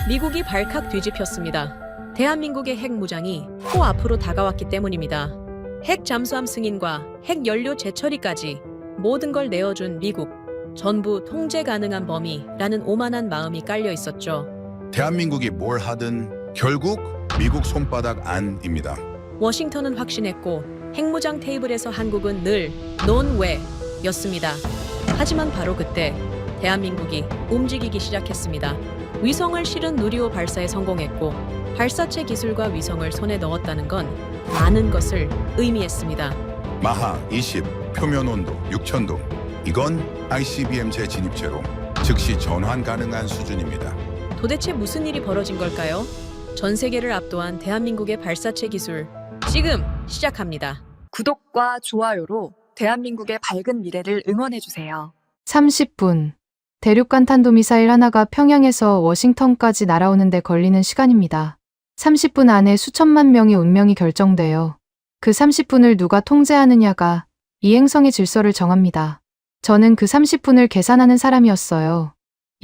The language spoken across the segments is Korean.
미국이 발칵 뒤집혔습니다. 대한민국의 핵 무장이 코앞으로 다가왔기 때문입니다. 핵 잠수함 승인과 핵 연료 재처리까지 모든 걸 내어준 미국. 전부 통제 가능한 범위라는 오만한 마음이 깔려 있었죠. 대한민국이 뭘 하든 결국 미국 손바닥 안입니다. 워싱턴은 확신했고 핵무장 테이블에서 한국은 늘 논외였습니다. 하지만 바로 그때 대한민국이 움직이기 시작했습니다. 위성을 실은 누리호 발사에 성공했고 발사체 기술과 위성을 손에 넣었다는 건 많은 것을 의미했습니다. 마하 20, 표면 온도 6000도. 이건 ICBM 재진입체로 즉시 전환 가능한 수준입니다. 도대체 무슨 일이 벌어진 걸까요? 전 세계를 압도한 대한민국의 발사체 기술, 지금 시작합니다. 구독과 좋아요로 대한민국의 밝은 미래를 응원해주세요. 30분. 대륙간 탄도미사일 하나가 평양에서 워싱턴까지 날아오는데 걸리는 시간입니다. 30분 안에 수천만 명의 운명이 결정돼요. 그 30분을 누가 통제하느냐가 이 행성의 질서를 정합니다. 저는 그 30분을 계산하는 사람이었어요.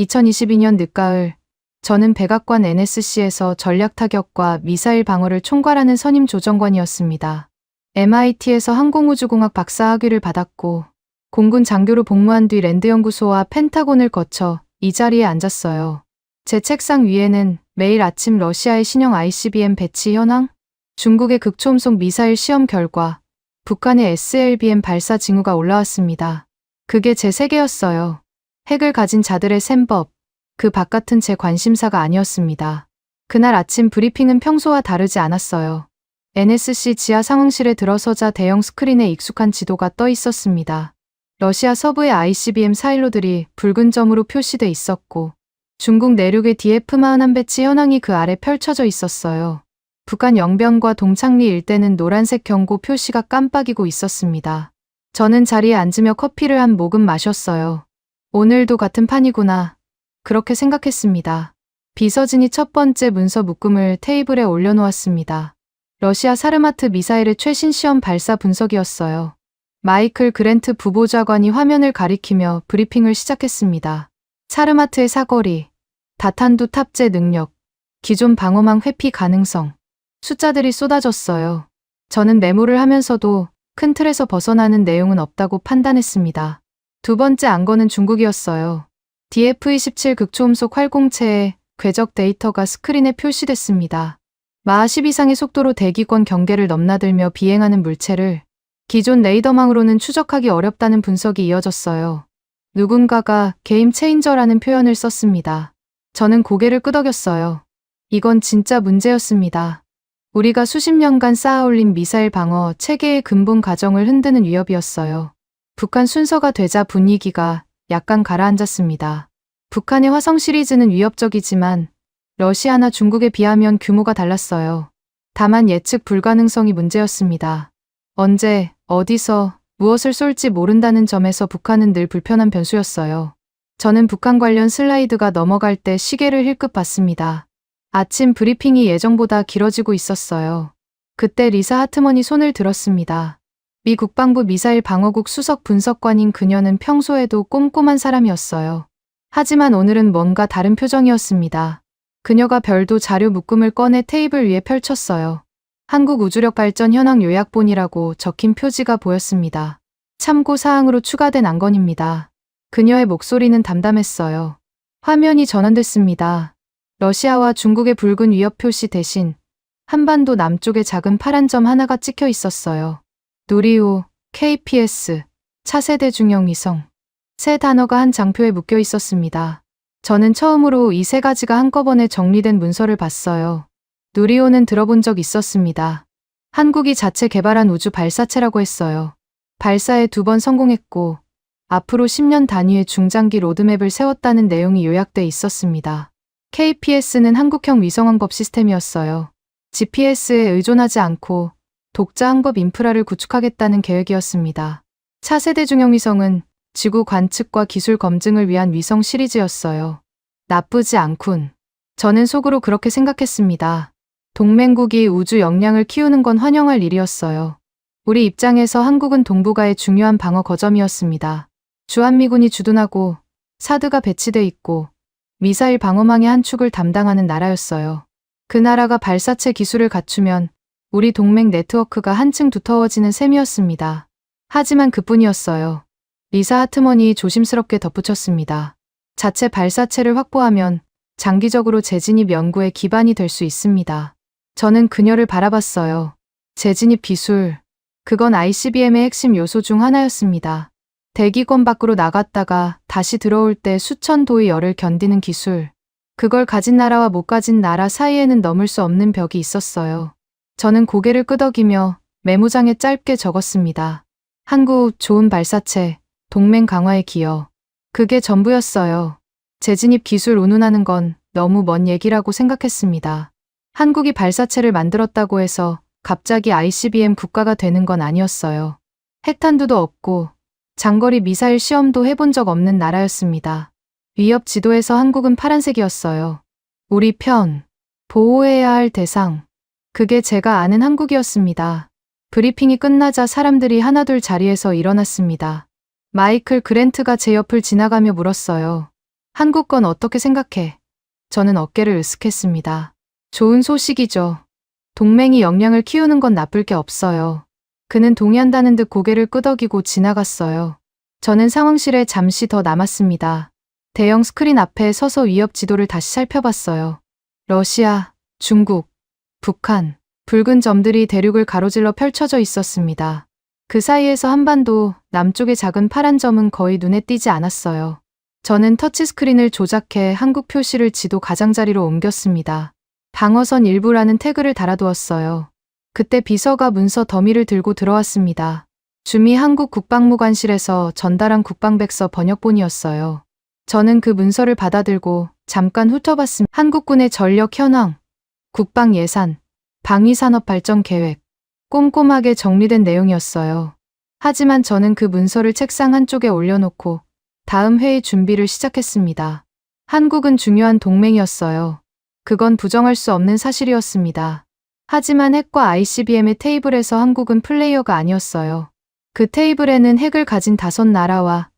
2022년 늦가을, 저는 백악관 NSC에서 전략타격과 미사일 방어를 총괄하는 선임 조정관이었습니다. MIT에서 항공우주공학 박사학위를 받았고 공군 장교로 복무한 뒤 랜드연구소와 펜타곤을 거쳐 이 자리에 앉았어요. 제 책상 위에는 매일 아침 러시아의 신형 ICBM 배치 현황, 중국의 극초음속 미사일 시험 결과, 북한의 SLBM 발사 징후가 올라왔습니다. 그게 제 세계였어요. 핵을 가진 자들의 셈법, 그 바깥은 제 관심사가 아니었습니다. 그날 아침 브리핑은 평소와 다르지 않았어요. NSC 지하 상황실에 들어서자 대형 스크린에 익숙한 지도가 떠 있었습니다. 러시아 서부의 ICBM 사일로들이 붉은 점으로 표시돼 있었고 중국 내륙의 DF-41 배치 현황이 그 아래 펼쳐져 있었어요. 북한 영변과 동창리 일대는 노란색 경고 표시가 깜빡이고 있었습니다. 저는 자리에 앉으며 커피를 한 모금 마셨어요. 오늘도 같은 판이구나. 그렇게 생각했습니다. 비서진이 첫 번째 문서 묶음을 테이블에 올려놓았습니다. 러시아 사르마트 미사일의 최신 시험 발사 분석이었어요. 마이클 그랜트 부보좌관이 화면을 가리키며 브리핑을 시작했습니다. 사르마트의 사거리, 다탄두 탑재 능력, 기존 방어망 회피 가능성, 숫자들이 쏟아졌어요. 저는 메모를 하면서도 큰 틀에서 벗어나는 내용은 없다고 판단했습니다. 두 번째 안건은 중국이었어요. DF-27 극초음속 활공체의 궤적 데이터가 스크린에 표시됐습니다. 마하 10 이상의 속도로 대기권 경계를 넘나들며 비행하는 물체를 기존 레이더망으로는 추적하기 어렵다는 분석이 이어졌어요. 누군가가 게임 체인저라는 표현을 썼습니다. 저는 고개를 끄덕였어요. 이건 진짜 문제였습니다. 우리가 수십 년간 쌓아올린 미사일 방어 체계의 근본 가정을 흔드는 위협이었어요. 북한 순서가 되자 분위기가 약간 가라앉았습니다. 북한의 화성 시리즈는 위협적이지만 러시아나 중국에 비하면 규모가 달랐어요. 다만 예측 불가능성이 문제였습니다. 언제, 어디서, 무엇을 쏠지 모른다는 점에서 북한은 늘 불편한 변수였어요. 저는 북한 관련 슬라이드가 넘어갈 때 시계를 힐끗 봤습니다. 아침 브리핑이 예정보다 길어지고 있었어요. 그때 리사 하트먼이 손을 들었습니다. 미 국방부 미사일 방어국 수석 분석관인 그녀는 평소에도 꼼꼼한 사람이었어요. 하지만 오늘은 뭔가 다른 표정이었습니다. 그녀가 별도 자료 묶음을 꺼내 테이블 위에 펼쳤어요. 한국 우주력 발전 현황 요약본이라고 적힌 표지가 보였습니다. 참고 사항으로 추가된 안건입니다. 그녀의 목소리는 담담했어요. 화면이 전환됐습니다. 러시아와 중국의 붉은 위협 표시 대신 한반도 남쪽에 작은 파란 점 하나가 찍혀 있었어요. 누리호, KPS, 차세대 중형 위성. 세 단어가 한 장표에 묶여 있었습니다. 저는 처음으로 이 세 가지가 한꺼번에 정리된 문서를 봤어요. 누리호는 들어본 적 있었습니다. 한국이 자체 개발한 우주 발사체라고 했어요. 발사에 2번 성공했고 앞으로 10년 단위의 중장기 로드맵을 세웠다는 내용이 요약돼 있었습니다. KPS는 한국형 위성왕법 시스템이었어요. GPS에 의존하지 않고 독자 항법 인프라를 구축하겠다는 계획이었습니다. 차세대 중형 위성은 지구 관측과 기술 검증을 위한 위성 시리즈였어요. 나쁘지 않군. 저는 속으로 그렇게 생각했습니다. 동맹국이 우주 역량을 키우는 건 환영할 일이었어요. 우리 입장에서 한국은 동북아의 중요한 방어 거점이었습니다. 주한미군이 주둔하고 사드가 배치돼 있고 미사일 방어망의 한 축을 담당하는 나라였어요. 그 나라가 발사체 기술을 갖추면 우리 동맹 네트워크가 한층 두터워지는 셈이었습니다. 하지만 그뿐이었어요. 리사 하트먼이 조심스럽게 덧붙였습니다. 자체 발사체를 확보하면 장기적으로 재진입 연구의 기반이 될 수 있습니다. 저는 그녀를 바라봤어요. 재진입 기술. 그건 ICBM의 핵심 요소 중 하나였습니다. 대기권 밖으로 나갔다가 다시 들어올 때 수천 도의 열을 견디는 기술. 그걸 가진 나라와 못 가진 나라 사이에는 넘을 수 없는 벽이 있었어요. 저는 고개를 끄덕이며 메모장에 짧게 적었습니다. 한국 좋은 발사체, 동맹 강화에 기여. 그게 전부였어요. 재진입 기술 운운하는 건 너무 먼 얘기라고 생각했습니다. 한국이 발사체를 만들었다고 해서 갑자기 ICBM 국가가 되는 건 아니었어요. 핵탄두도 없고 장거리 미사일 시험도 해본 적 없는 나라였습니다. 위협 지도에서 한국은 파란색이었어요. 우리 편, 보호해야 할 대상. 그게 제가 아는 한국이었습니다. 브리핑이 끝나자 사람들이 하나둘 자리에서 일어났습니다. 마이클 그랜트가 제 옆을 지나가며 물었어요. 한국 건 어떻게 생각해? 저는 어깨를 으쓱했습니다. 좋은 소식이죠. 동맹이 역량을 키우는 건 나쁠 게 없어요. 그는 동의한다는 듯 고개를 끄덕이고 지나갔어요. 저는 상황실에 잠시 더 남았습니다. 대형 스크린 앞에 서서 위협 지도를 다시 살펴봤어요. 러시아, 중국, 북한, 붉은 점들이 대륙을 가로질러 펼쳐져 있었습니다. 그 사이에서 한반도, 남쪽의 작은 파란 점은 거의 눈에 띄지 않았어요. 저는 터치스크린을 조작해 한국 표시를 지도 가장자리로 옮겼습니다. 방어선 일부라는 태그를 달아두었어요. 그때 비서가 문서 더미를 들고 들어왔습니다. 주미 한국 국방무관실에서 전달한 국방백서 번역본이었어요. 저는 그 문서를 받아들고 잠깐 훑어봤습니다. 한국군의 전력 현황, 국방 예산, 방위산업 발전 계획, 꼼꼼하게 정리된 내용이었어요. 하지만 저는 그 문서를 책상 한쪽에 올려놓고 다음 회의 준비를 시작했습니다. 한국은 중요한 동맹이었어요. 그건 부정할 수 없는 사실이었습니다. 하지만 핵과 ICBM의 테이블에서 한국은 플레이어가 아니었어요. 그 테이블에는 핵을 가진 5나라와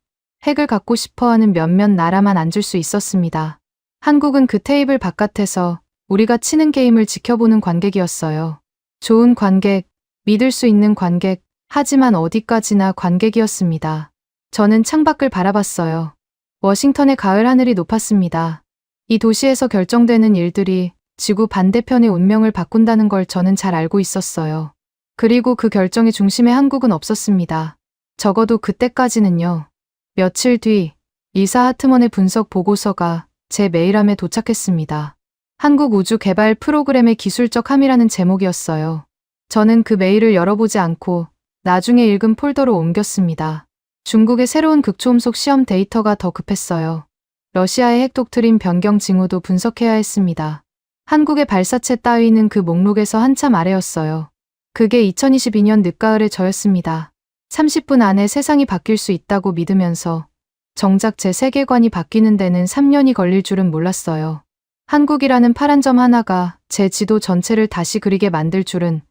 핵을 갖고 싶어하는 몇몇 나라만 앉을 수 있었습니다. 한국은 그 테이블 바깥에서 우리가 치는 게임을 지켜보는 관객이었어요. 좋은 관객, 믿을 수 있는 관객, 하지만 어디까지나 관객이었습니다. 저는 창밖을 바라봤어요. 워싱턴의 가을 하늘이 높았습니다. 이 도시에서 결정되는 일들이 지구 반대편의 운명을 바꾼다는 걸 저는 잘 알고 있었어요. 그리고 그 결정의 중심에 한국은 없었습니다. 적어도 그때까지는요. 며칠 뒤 리사 하트먼의 분석 보고서가 제 메일함에 도착했습니다. 한국 우주 개발 프로그램의 기술적 함이라는 제목이었어요. 저는 그 메일을 열어보지 않고 나중에 읽은 폴더로 옮겼습니다. 중국의 새로운 극초음속 시험 데이터가 더 급했어요. 러시아의 핵 독트린 변경 징후도 분석해야 했습니다. 한국의 발사체 따위는 그 목록에서 한참 아래였어요. 그게 2022년 늦가을의 저였습니다. 30분 안에 세상이 바뀔 수 있다고 믿으면서 정작 제 세계관이 바뀌는 데는 3년이 걸릴 줄은 몰랐어요. 한국이라는 파란 점 하나가 제 지도 전체를 다시 그리게 만들 줄은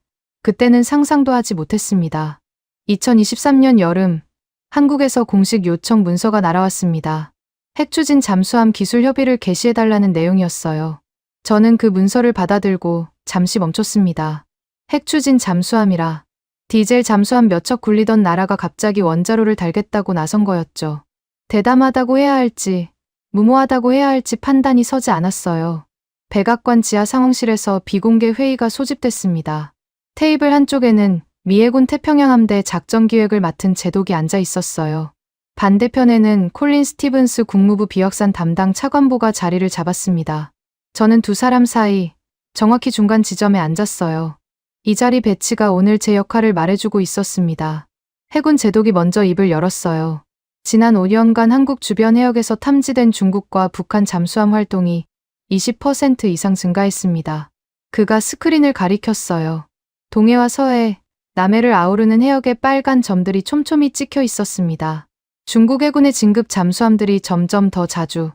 그때는 상상도 하지 못했습니다. 2023년 여름, 한국에서 공식 요청 문서가 날아왔습니다. 핵추진 잠수함 기술 협의를 개시해달라는 내용이었어요. 저는 그 문서를 받아들고 잠시 멈췄습니다. 핵추진 잠수함이라. 디젤 잠수함 몇 척 굴리던 나라가 갑자기 원자로를 달겠다고 나선 거였죠. 대담하다고 해야 할지, 무모하다고 해야 할지 판단이 서지 않았어요. 백악관 지하 상황실에서 비공개 회의가 소집됐습니다. 테이블 한쪽에는 미 해군 태평양 함대 작전 기획을 맡은 제독이 앉아 있었어요. 반대편에는 콜린 스티븐스 국무부 비확산 담당 차관보가 자리를 잡았습니다. 저는 두 사람 사이, 정확히 중간 지점에 앉았어요. 이 자리 배치가 오늘 제 역할을 말해주고 있었습니다. 해군 제독이 먼저 입을 열었어요. 지난 5년간 한국 주변 해역에서 탐지된 중국과 북한 잠수함 활동이 20% 이상 증가했습니다. 그가 스크린을 가리켰어요. 동해와 서해, 남해를 아우르는 해역에 빨간 점들이 촘촘히 찍혀 있었습니다. 중국 해군의 진급 잠수함들이 점점 더 자주,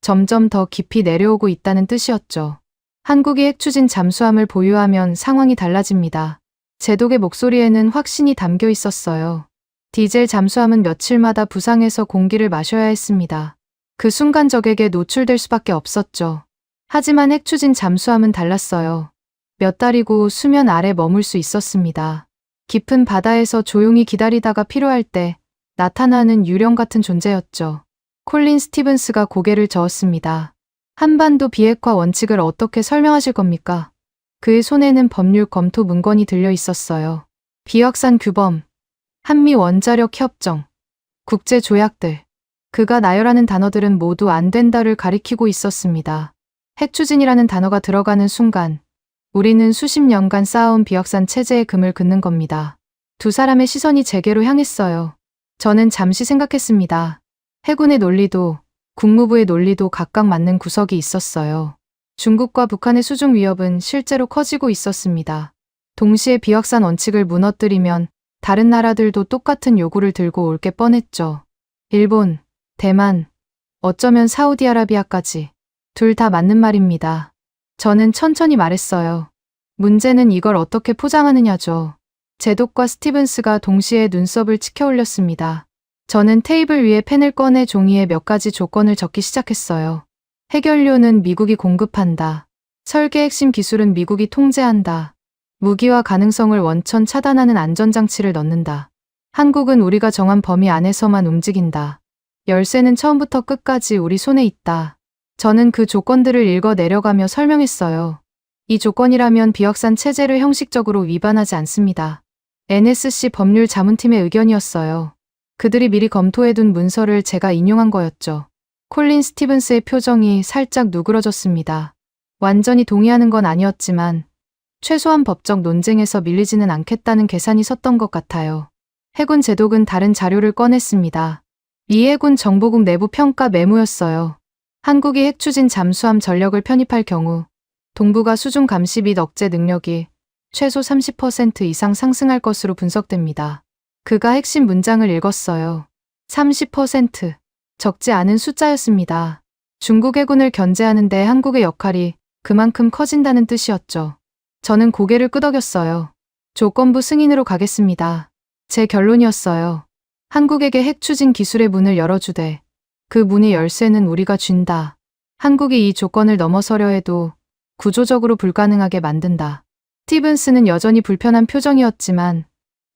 점점 더 깊이 내려오고 있다는 뜻이었죠. 한국이 핵추진 잠수함을 보유하면 상황이 달라집니다. 제독의 목소리에는 확신이 담겨 있었어요. 디젤 잠수함은 며칠마다 부상해서 공기를 마셔야 했습니다. 그 순간 적에게 노출될 수밖에 없었죠. 하지만 핵추진 잠수함은 달랐어요. 몇 달이고 수면 아래 머물 수 있었습니다. 깊은 바다에서 조용히 기다리다가 필요할 때 나타나는 유령 같은 존재였죠. 콜린 스티븐스가 고개를 저었습니다. 한반도 비핵화 원칙을 어떻게 설명하실 겁니까? 그의 손에는 법률 검토 문건이 들려 있었어요. 비확산 규범, 한미 원자력 협정, 국제 조약들. 그가 나열하는 단어들은 모두 안 된다를 가리키고 있었습니다. 핵추진이라는 단어가 들어가는 순간 우리는 수십 년간 쌓아온 비확산 체제의 금을 긋는 겁니다. 두 사람의 시선이 제게로 향했어요. 저는 잠시 생각했습니다. 해군의 논리도 국무부의 논리도 각각 맞는 구석이 있었어요. 중국과 북한의 수중 위협은 실제로 커지고 있었습니다. 동시에 비확산 원칙을 무너뜨리면 다른 나라들도 똑같은 요구를 들고 올 게 뻔했죠. 일본, 대만, 어쩌면 사우디아라비아까지. 둘 다 맞는 말입니다. 저는 천천히 말했어요. 문제는 이걸 어떻게 포장하느냐죠. 제독과 스티븐스가 동시에 눈썹을 치켜 올렸습니다. 저는 테이블 위에 펜을 꺼내 종이에 몇 가지 조건을 적기 시작했어요. 해결료는 미국이 공급한다. 설계 핵심 기술은 미국이 통제한다. 무기화 가능성을 원천 차단하는 안전장치를 넣는다. 한국은 우리가 정한 범위 안에서만 움직인다. 열쇠는 처음부터 끝까지 우리 손에 있다. 저는 그 조건들을 읽어 내려가며 설명했어요. 이 조건이라면 비확산 체제를 형식적으로 위반하지 않습니다. NSC 법률 자문팀의 의견이었어요. 그들이 미리 검토해둔 문서를 제가 인용한 거였죠. 콜린 스티븐스의 표정이 살짝 누그러졌습니다. 완전히 동의하는 건 아니었지만 최소한 법적 논쟁에서 밀리지는 않겠다는 계산이 섰던 것 같아요. 해군 제독은 다른 자료를 꺼냈습니다. 미 해군 정보국 내부 평가 메모였어요. 한국이 핵추진 잠수함 전력을 편입할 경우 동북아 수중 감시 및 억제 능력이 최소 30% 이상 상승할 것으로 분석됩니다. 그가 핵심 문장을 읽었어요. 30%. 적지 않은 숫자였습니다. 중국 해군을 견제하는 데 한국의 역할이 그만큼 커진다는 뜻이었죠. 저는 고개를 끄덕였어요. 조건부 승인으로 가겠습니다. 제 결론이었어요. 한국에게 핵추진 기술의 문을 열어주되 그 문의 열쇠는 우리가 쥔다. 한국이 이 조건을 넘어서려 해도 구조적으로 불가능하게 만든다. 스티븐스는 여전히 불편한 표정이었지만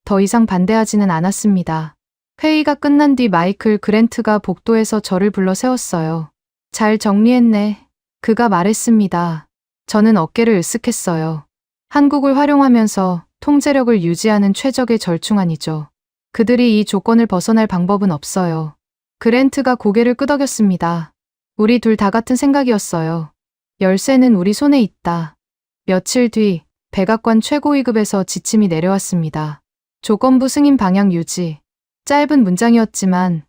더 이상 반대하지는 않았습니다. 회의가 끝난 뒤 마이클 그랜트가 복도에서 저를 불러 세웠어요. 잘 정리했네. 그가 말했습니다. 저는 어깨를 으쓱했어요. 한국을 활용하면서 통제력을 유지하는 최적의 절충안이죠. 그들이 이 조건을 벗어날 방법은 없어요. 그랜트가 고개를 끄덕였습니다. 우리 둘 다 같은 생각이었어요. 열쇠는 우리 손에 있다. 며칠 뒤 백악관 최고위급에서 지침이 내려왔습니다. 조건부 승인 방향 유지. 짧은 문장이었지만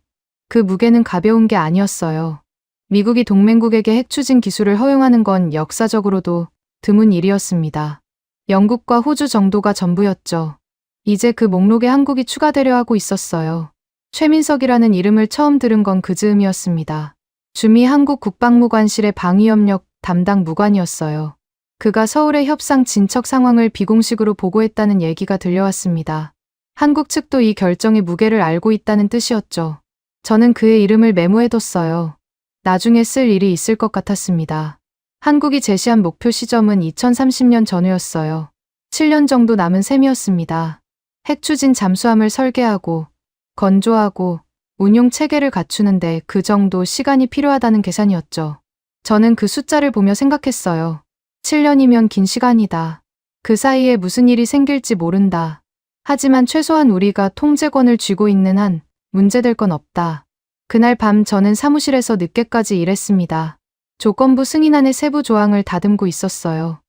그 무게는 가벼운 게 아니었어요. 미국이 동맹국에게 핵추진 기술을 허용하는 건 역사적으로도 드문 일이었습니다. 영국과 호주 정도가 전부였죠. 이제 그 목록에 한국이 추가되려 하고 있었어요. 최민석이라는 이름을 처음 들은 건 그 즈음이었습니다. 주미 한국 국방무관실의 방위협력 담당 무관이었어요. 그가 서울의 협상 진척 상황을 비공식으로 보고했다는 얘기가 들려왔습니다. 한국 측도 이 결정의 무게를 알고 있다는 뜻이었죠. 저는 그의 이름을 메모해뒀어요. 나중에 쓸 일이 있을 것 같았습니다. 한국이 제시한 목표 시점은 2030년 전후였어요. 7년 정도 남은 셈이었습니다. 핵추진 잠수함을 설계하고 건조하고 운용 체계를 갖추는데 그 정도 시간이 필요하다는 계산이었죠. 저는 그 숫자를 보며 생각했어요. 7년이면 긴 시간이다. 그 사이에 무슨 일이 생길지 모른다. 하지만 최소한 우리가 통제권을 쥐고 있는 한 문제될 건 없다. 그날 밤 저는 사무실에서 늦게까지 일했습니다. 조건부 승인안의 세부 조항을 다듬고 있었어요.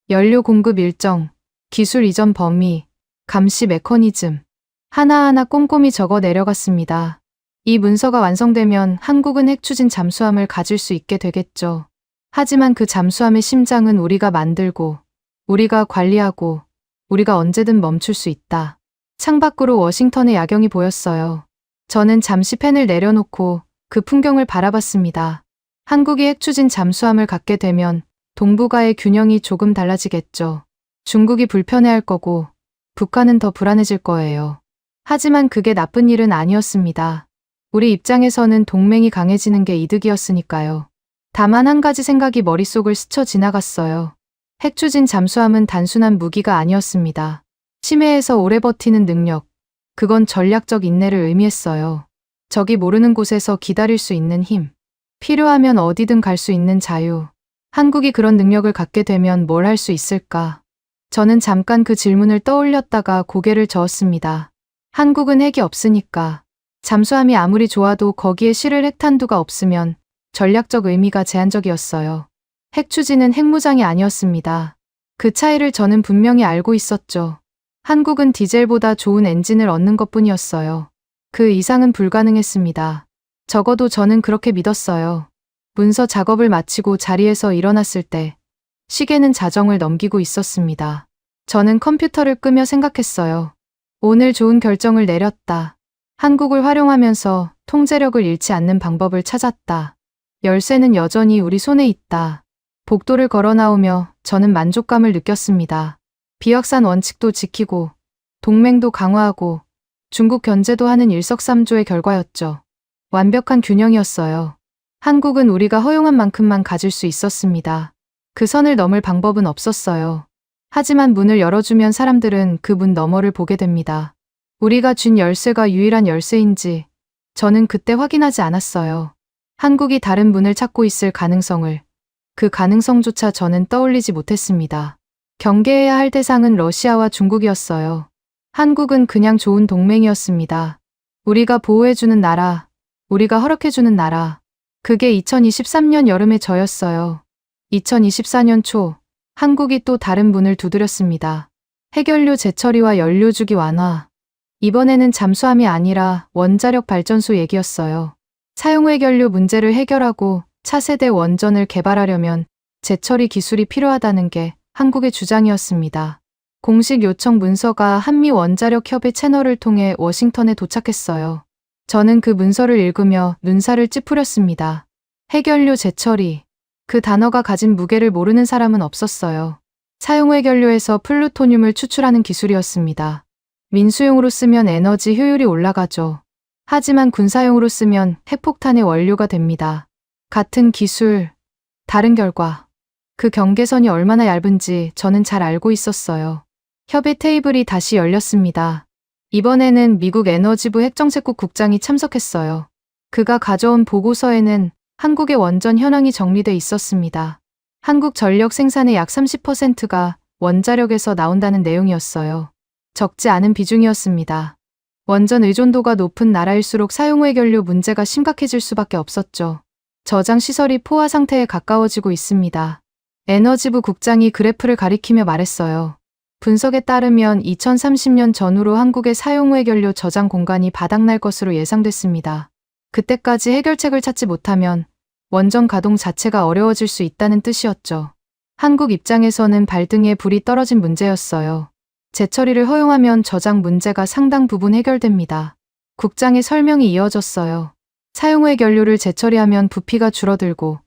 연료 공급 일정, 기술 이전 범위, 감시 메커니즘. 하나하나 꼼꼼히 적어 내려갔습니다. 이 문서가 완성되면 한국은 핵추진 잠수함을 가질 수 있게 되겠죠. 하지만 그 잠수함의 심장은 우리가 만들고, 우리가 관리하고, 우리가 언제든 멈출 수 있다. 창밖으로 워싱턴의 야경이 보였어요. 저는 잠시 펜을 내려놓고 그 풍경을 바라봤습니다. 한국이 핵추진 잠수함을 갖게 되면 동북아의 균형이 조금 달라지겠죠. 중국이 불편해할 거고 북한은 더 불안해질 거예요. 하지만 그게 나쁜 일은 아니었습니다. 우리 입장에서는 동맹이 강해지는 게 이득이었으니까요. 다만 한 가지 생각이 머릿속을 스쳐 지나갔어요. 핵추진 잠수함은 단순한 무기가 아니었습니다. 심해에서 오래 버티는 능력, 그건 전략적 인내를 의미했어요. 적이 모르는 곳에서 기다릴 수 있는 힘, 필요하면 어디든 갈 수 있는 자유. 한국이 그런 능력을 갖게 되면 뭘 할 수 있을까? 저는 잠깐 그 질문을 떠올렸다가 고개를 저었습니다. 한국은 핵이 없으니까. 잠수함이 아무리 좋아도 거기에 실을 핵탄두가 없으면 전략적 의미가 제한적이었어요. 핵 추진은 핵무장이 아니었습니다. 그 차이를 저는 분명히 알고 있었죠. 한국은 디젤보다 좋은 엔진을 얻는 것뿐이었어요. 그 이상은 불가능했습니다. 적어도 저는 그렇게 믿었어요. 문서 작업을 마치고 자리에서 일어났을 때 시계는 자정을 넘기고 있었습니다. 저는 컴퓨터를 끄며 생각했어요. 오늘 좋은 결정을 내렸다. 한국을 활용하면서 통제력을 잃지 않는 방법을 찾았다. 열쇠는 여전히 우리 손에 있다. 복도를 걸어 나오며 저는 만족감을 느꼈습니다. 비확산 원칙도 지키고 동맹도 강화하고 중국 견제도 하는 일석삼조의 결과였죠. 완벽한 균형이었어요. 한국은 우리가 허용한 만큼만 가질 수 있었습니다. 그 선을 넘을 방법은 없었어요. 하지만 문을 열어주면 사람들은 그 문 너머를 보게 됩니다. 우리가 쥔 열쇠가 유일한 열쇠인지 저는 그때 확인하지 않았어요. 한국이 다른 문을 찾고 있을 가능성을, 그 가능성조차 저는 떠올리지 못했습니다. 경계해야 할 대상은 러시아와 중국이었어요. 한국은 그냥 좋은 동맹이었습니다. 우리가 보호해주는 나라, 우리가 허락해주는 나라. 그게 2023년 여름의 저였어요. 2024년 초, 한국이 또 다른 문을 두드렸습니다. 핵연료 재처리와 연료주기 완화. 이번에는 잠수함이 아니라 원자력 발전소 얘기였어요. 사용 핵연료 문제를 해결하고 차세대 원전을 개발하려면 재처리 기술이 필요하다는 게 한국의 주장이었습니다. 공식 요청 문서가 한미 원자력 협의 채널을 통해 워싱턴에 도착했어요. 저는 그 문서를 읽으며 눈살을 찌푸렸습니다. 핵연료 재처리. 그 단어가 가진 무게를 모르는 사람은 없었어요. 사용 핵연료에서 플루토늄을 추출하는 기술이었습니다. 민수용으로 쓰면 에너지 효율이 올라가죠. 하지만 군사용으로 쓰면 핵폭탄의 원료가 됩니다. 같은 기술, 다른 결과. 그 경계선이 얼마나 얇은지 저는 잘 알고 있었어요. 협의 테이블이 다시 열렸습니다. 이번에는 미국 에너지부 핵정책국 국장이 참석했어요. 그가 가져온 보고서에는 한국의 원전 현황이 정리돼 있었습니다. 한국 전력 생산의 약 30%가 원자력에서 나온다는 내용이었어요. 적지 않은 비중이었습니다. 원전 의존도가 높은 나라일수록 사용 핵연료 문제가 심각해질 수밖에 없었죠. 저장 시설이 포화 상태에 가까워지고 있습니다. 에너지부 국장이 그래프를 가리키며 말했어요. 분석에 따르면 2030년 전후로 한국의 사용 핵연료 저장 공간이 바닥날 것으로 예상됐습니다. 그때까지 해결책을 찾지 못하면 원전 가동 자체가 어려워질 수 있다는 뜻이었죠. 한국 입장에서는 발등에 불이 떨어진 문제였어요. 재처리를 허용하면 저장 문제가 상당 부분 해결됩니다. 국장의 설명이 이어졌어요. 사용 핵연료를 재처리하면 부피가 줄어들고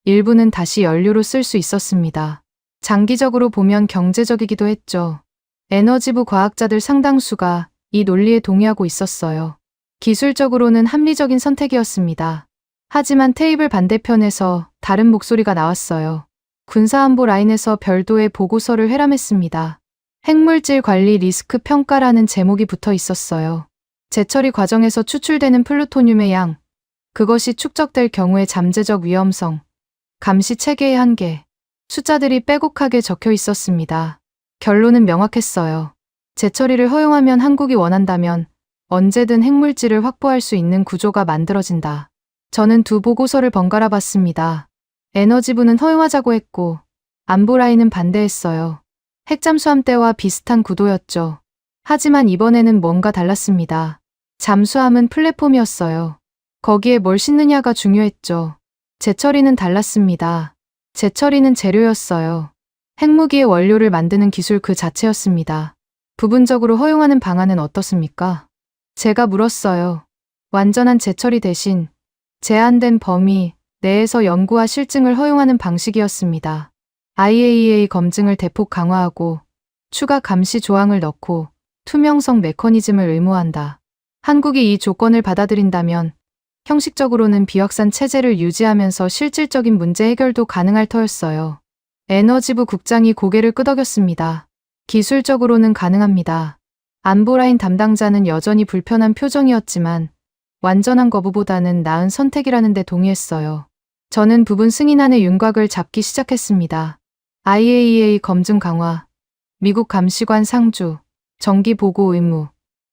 일부는 다시 연료로 쓸 수 있었습니다. 장기적으로 보면 경제적이기도 했죠. 에너지부 과학자들 상당수가 이 논리에 동의하고 있었어요. 기술적으로는 합리적인 선택이었습니다. 하지만 테이블 반대편에서 다른 목소리가 나왔어요. 군사안보 라인에서 별도의 보고서를 회람했습니다. 핵물질 관리 리스크 평가라는 제목이 붙어 있었어요. 재처리 과정에서 추출되는 플루토늄의 양, 그것이 축적될 경우의 잠재적 위험성, 감시 체계의 한계, 숫자들이 빼곡하게 적혀 있었습니다. 결론은 명확했어요. 재처리를 허용하면 한국이 원한다면 언제든 핵물질을 확보할 수 있는 구조가 만들어진다. 저는 두 보고서를 번갈아 봤습니다. 에너지부는 허용하자고 했고 안보라인은 반대했어요. 핵잠수함 때와 비슷한 구도였죠. 하지만 이번에는 뭔가 달랐습니다. 잠수함은 플랫폼이었어요. 거기에 뭘 싣느냐가 중요했죠. 재처리는 달랐습니다. 재처리는 재료였어요. 핵무기의 원료를 만드는 기술 그 자체였습니다. 부분적으로 허용하는 방안은 어떻습니까? 제가 물었어요. 완전한 재처리 대신 제한된 범위 내에서 연구와 실증을 허용하는 방식이었습니다. IAEA 검증을 대폭 강화하고 추가 감시 조항을 넣고 투명성 메커니즘을 의무한다. 한국이 이 조건을 받아들인다면 형식적으로는 비확산 체제를 유지하면서 실질적인 문제 해결도 가능할 터였어요. 에너지부 국장이 고개를 끄덕였습니다. 기술적으로는 가능합니다. 안보라인 담당자는 여전히 불편한 표정이었지만 완전한 거부보다는 나은 선택이라는 데 동의했어요. 저는 부분 승인안의 윤곽을 잡기 시작했습니다. IAEA 검증 강화, 미국 감시관 상주, 정기 보고 의무,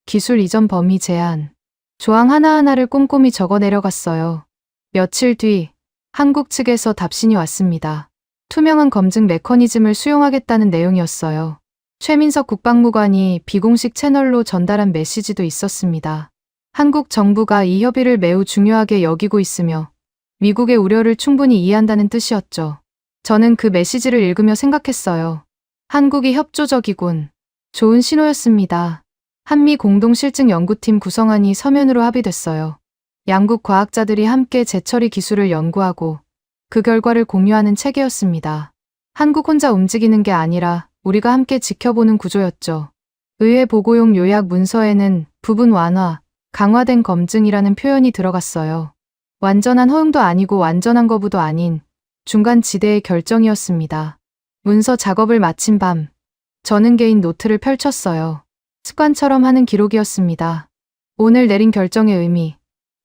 기술 이전 범위 제한, 조항 하나하나를 꼼꼼히 적어 내려갔어요. 며칠 뒤 한국 측에서 답신이 왔습니다. 투명한 검증 메커니즘을 수용하겠다는 내용이었어요. 최민석 국방무관이 비공식 채널로 전달한 메시지도 있었습니다. 한국 정부가 이 협의를 매우 중요하게 여기고 있으며 미국의 우려를 충분히 이해한다는 뜻이었죠. 저는 그 메시지를 읽으며 생각했어요. 한국이 협조적이군. 좋은 신호였습니다. 한미 공동실증 연구팀 구성안이 서면으로 합의됐어요. 양국 과학자들이 함께 재처리 기술을 연구하고 그 결과를 공유하는 체계였습니다. 한국 혼자 움직이는 게 아니라 우리가 함께 지켜보는 구조였죠. 의회 보고용 요약 문서에는 부분 완화, 강화된 검증이라는 표현이 들어갔어요. 완전한 허용도 아니고 완전한 거부도 아닌 중간 지대의 결정이었습니다. 문서 작업을 마친 밤, 저는 개인 노트를 펼쳤어요. 습관처럼 하는 기록이었습니다. 오늘 내린 결정의 의미,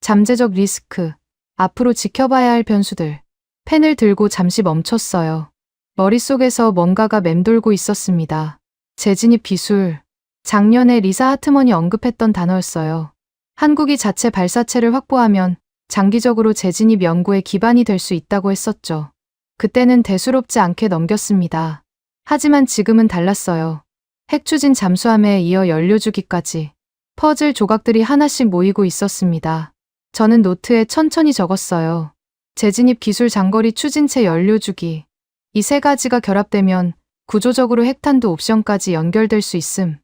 잠재적 리스크, 앞으로 지켜봐야 할 변수들. 펜을 들고 잠시 멈췄어요. 머릿속에서 뭔가가 맴돌고 있었습니다. 재진입 기술. 작년에 리사 하트먼이 언급했던 단어였어요. 한국이 자체 발사체를 확보하면 장기적으로 재진입 연구의 기반이 될 수 있다고 했었죠. 그때는 대수롭지 않게 넘겼습니다. 하지만 지금은 달랐어요. 핵추진 잠수함에 이어 연료주기까지 퍼즐 조각들이 하나씩 모이고 있었습니다. 저는 노트에 천천히 적었어요. 재진입 기술 장거리 추진체 연료주기. 이 세 가지가 결합되면 구조적으로 핵탄두 옵션까지 연결될 수 있음.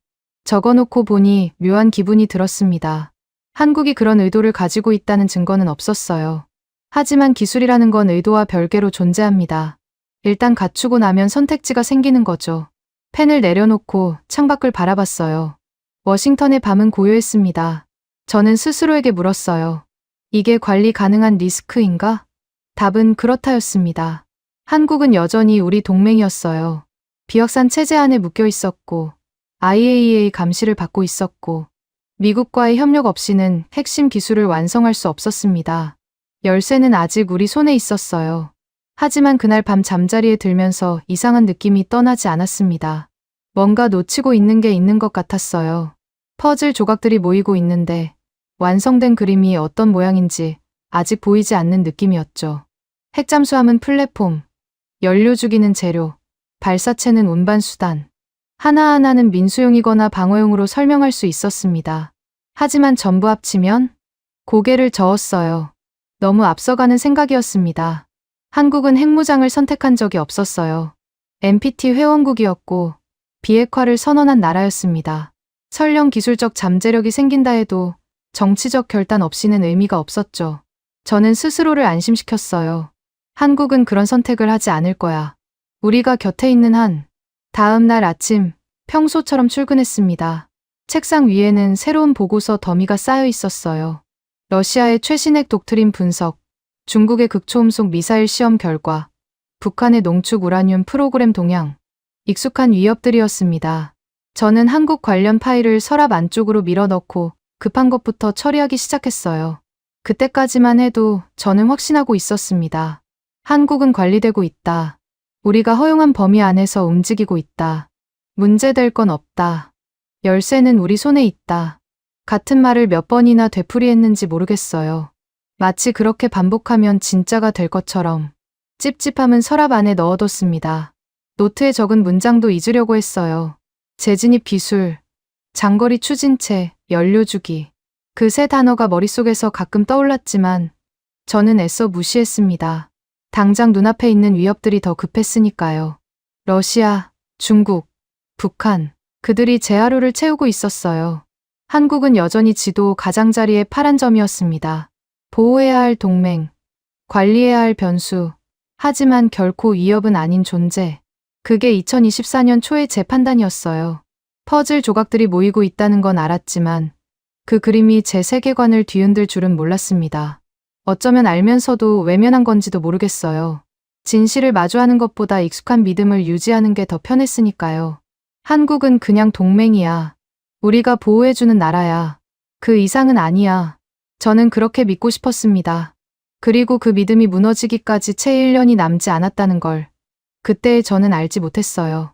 적어놓고 보니 묘한 기분이 들었습니다. 한국이 그런 의도를 가지고 있다는 증거는 없었어요. 하지만 기술이라는 건 의도와 별개로 존재합니다. 일단 갖추고 나면 선택지가 생기는 거죠. 펜을 내려놓고 창밖을 바라봤어요. 워싱턴의 밤은 고요했습니다. 저는 스스로에게 물었어요. 이게 관리 가능한 리스크인가? 답은 그렇다였습니다. 한국은 여전히 우리 동맹이었어요. 비확산 체제 안에 묶여 있었고 IAEA 감시를 받고 있었고 미국과의 협력 없이는 핵심 기술을 완성할 수 없었습니다. 열쇠는 아직 우리 손에 있었어요. 하지만 그날 밤 잠자리에 들면서 이상한 느낌이 떠나지 않았습니다. 뭔가 놓치고 있는 게 있는 것 같았어요. 퍼즐 조각들이 모이고 있는데 완성된 그림이 어떤 모양인지 아직 보이지 않는 느낌이었죠. 핵잠수함은 플랫폼, 연료 죽이는 재료, 발사체는 운반 수단. 하나하나는 민수용이거나 방어용으로 설명할 수 있었습니다. 하지만 전부 합치면 고개를 저었어요. 너무 앞서가는 생각이었습니다. 한국은 핵무장을 선택한 적이 없었어요. NPT 회원국이었고 비핵화를 선언한 나라였습니다. 설령 기술적 잠재력이 생긴다 해도 정치적 결단 없이는 의미가 없었죠. 저는 스스로를 안심시켰어요. 한국은 그런 선택을 하지 않을 거야. 우리가 곁에 있는 한. 다음 날 아침, 평소처럼 출근했습니다. 책상 위에는 새로운 보고서 더미가 쌓여 있었어요. 러시아의 최신 핵 독트린 분석, 중국의 극초음속 미사일 시험 결과, 북한의 농축 우라늄 프로그램 동향, 익숙한 위협들이었습니다. 저는 한국 관련 파일을 서랍 안쪽으로 밀어넣고 급한 것부터 처리하기 시작했어요. 그때까지만 해도 저는 확신하고 있었습니다. 한국은 관리되고 있다. 우리가 허용한 범위 안에서 움직이고 있다. 문제될 건 없다. 열쇠는 우리 손에 있다. 같은 말을 몇 번이나 되풀이했는지 모르겠어요. 마치 그렇게 반복하면 진짜가 될 것처럼. 찝찝함은 서랍 안에 넣어뒀습니다. 노트에 적은 문장도 잊으려고 했어요. 재진입 기술, 장거리 추진체, 연료주기. 그 세 단어가 머릿속에서 가끔 떠올랐지만 저는 애써 무시했습니다. 당장 눈앞에 있는 위협들이 더 급했으니까요. 러시아, 중국, 북한, 그들이 제 하루를 채우고 있었어요. 한국은 여전히 지도 가장자리의 파란 점이었습니다. 보호해야 할 동맹, 관리해야 할 변수, 하지만 결코 위협은 아닌 존재. 그게 2024년 초의 제 판단이었어요. 퍼즐 조각들이 모이고 있다는 건 알았지만 그 그림이 제 세계관을 뒤흔들 줄은 몰랐습니다. 어쩌면 알면서도 외면한 건지도 모르겠어요. 진실을 마주하는 것보다 익숙한 믿음을 유지하는 게 더 편했으니까요. 한국은 그냥 동맹이야. 우리가 보호해주는 나라야. 그 이상은 아니야. 저는 그렇게 믿고 싶었습니다. 그리고 그 믿음이 무너지기까지 채 1년이 남지 않았다는 걸 그때의 저는 알지 못했어요.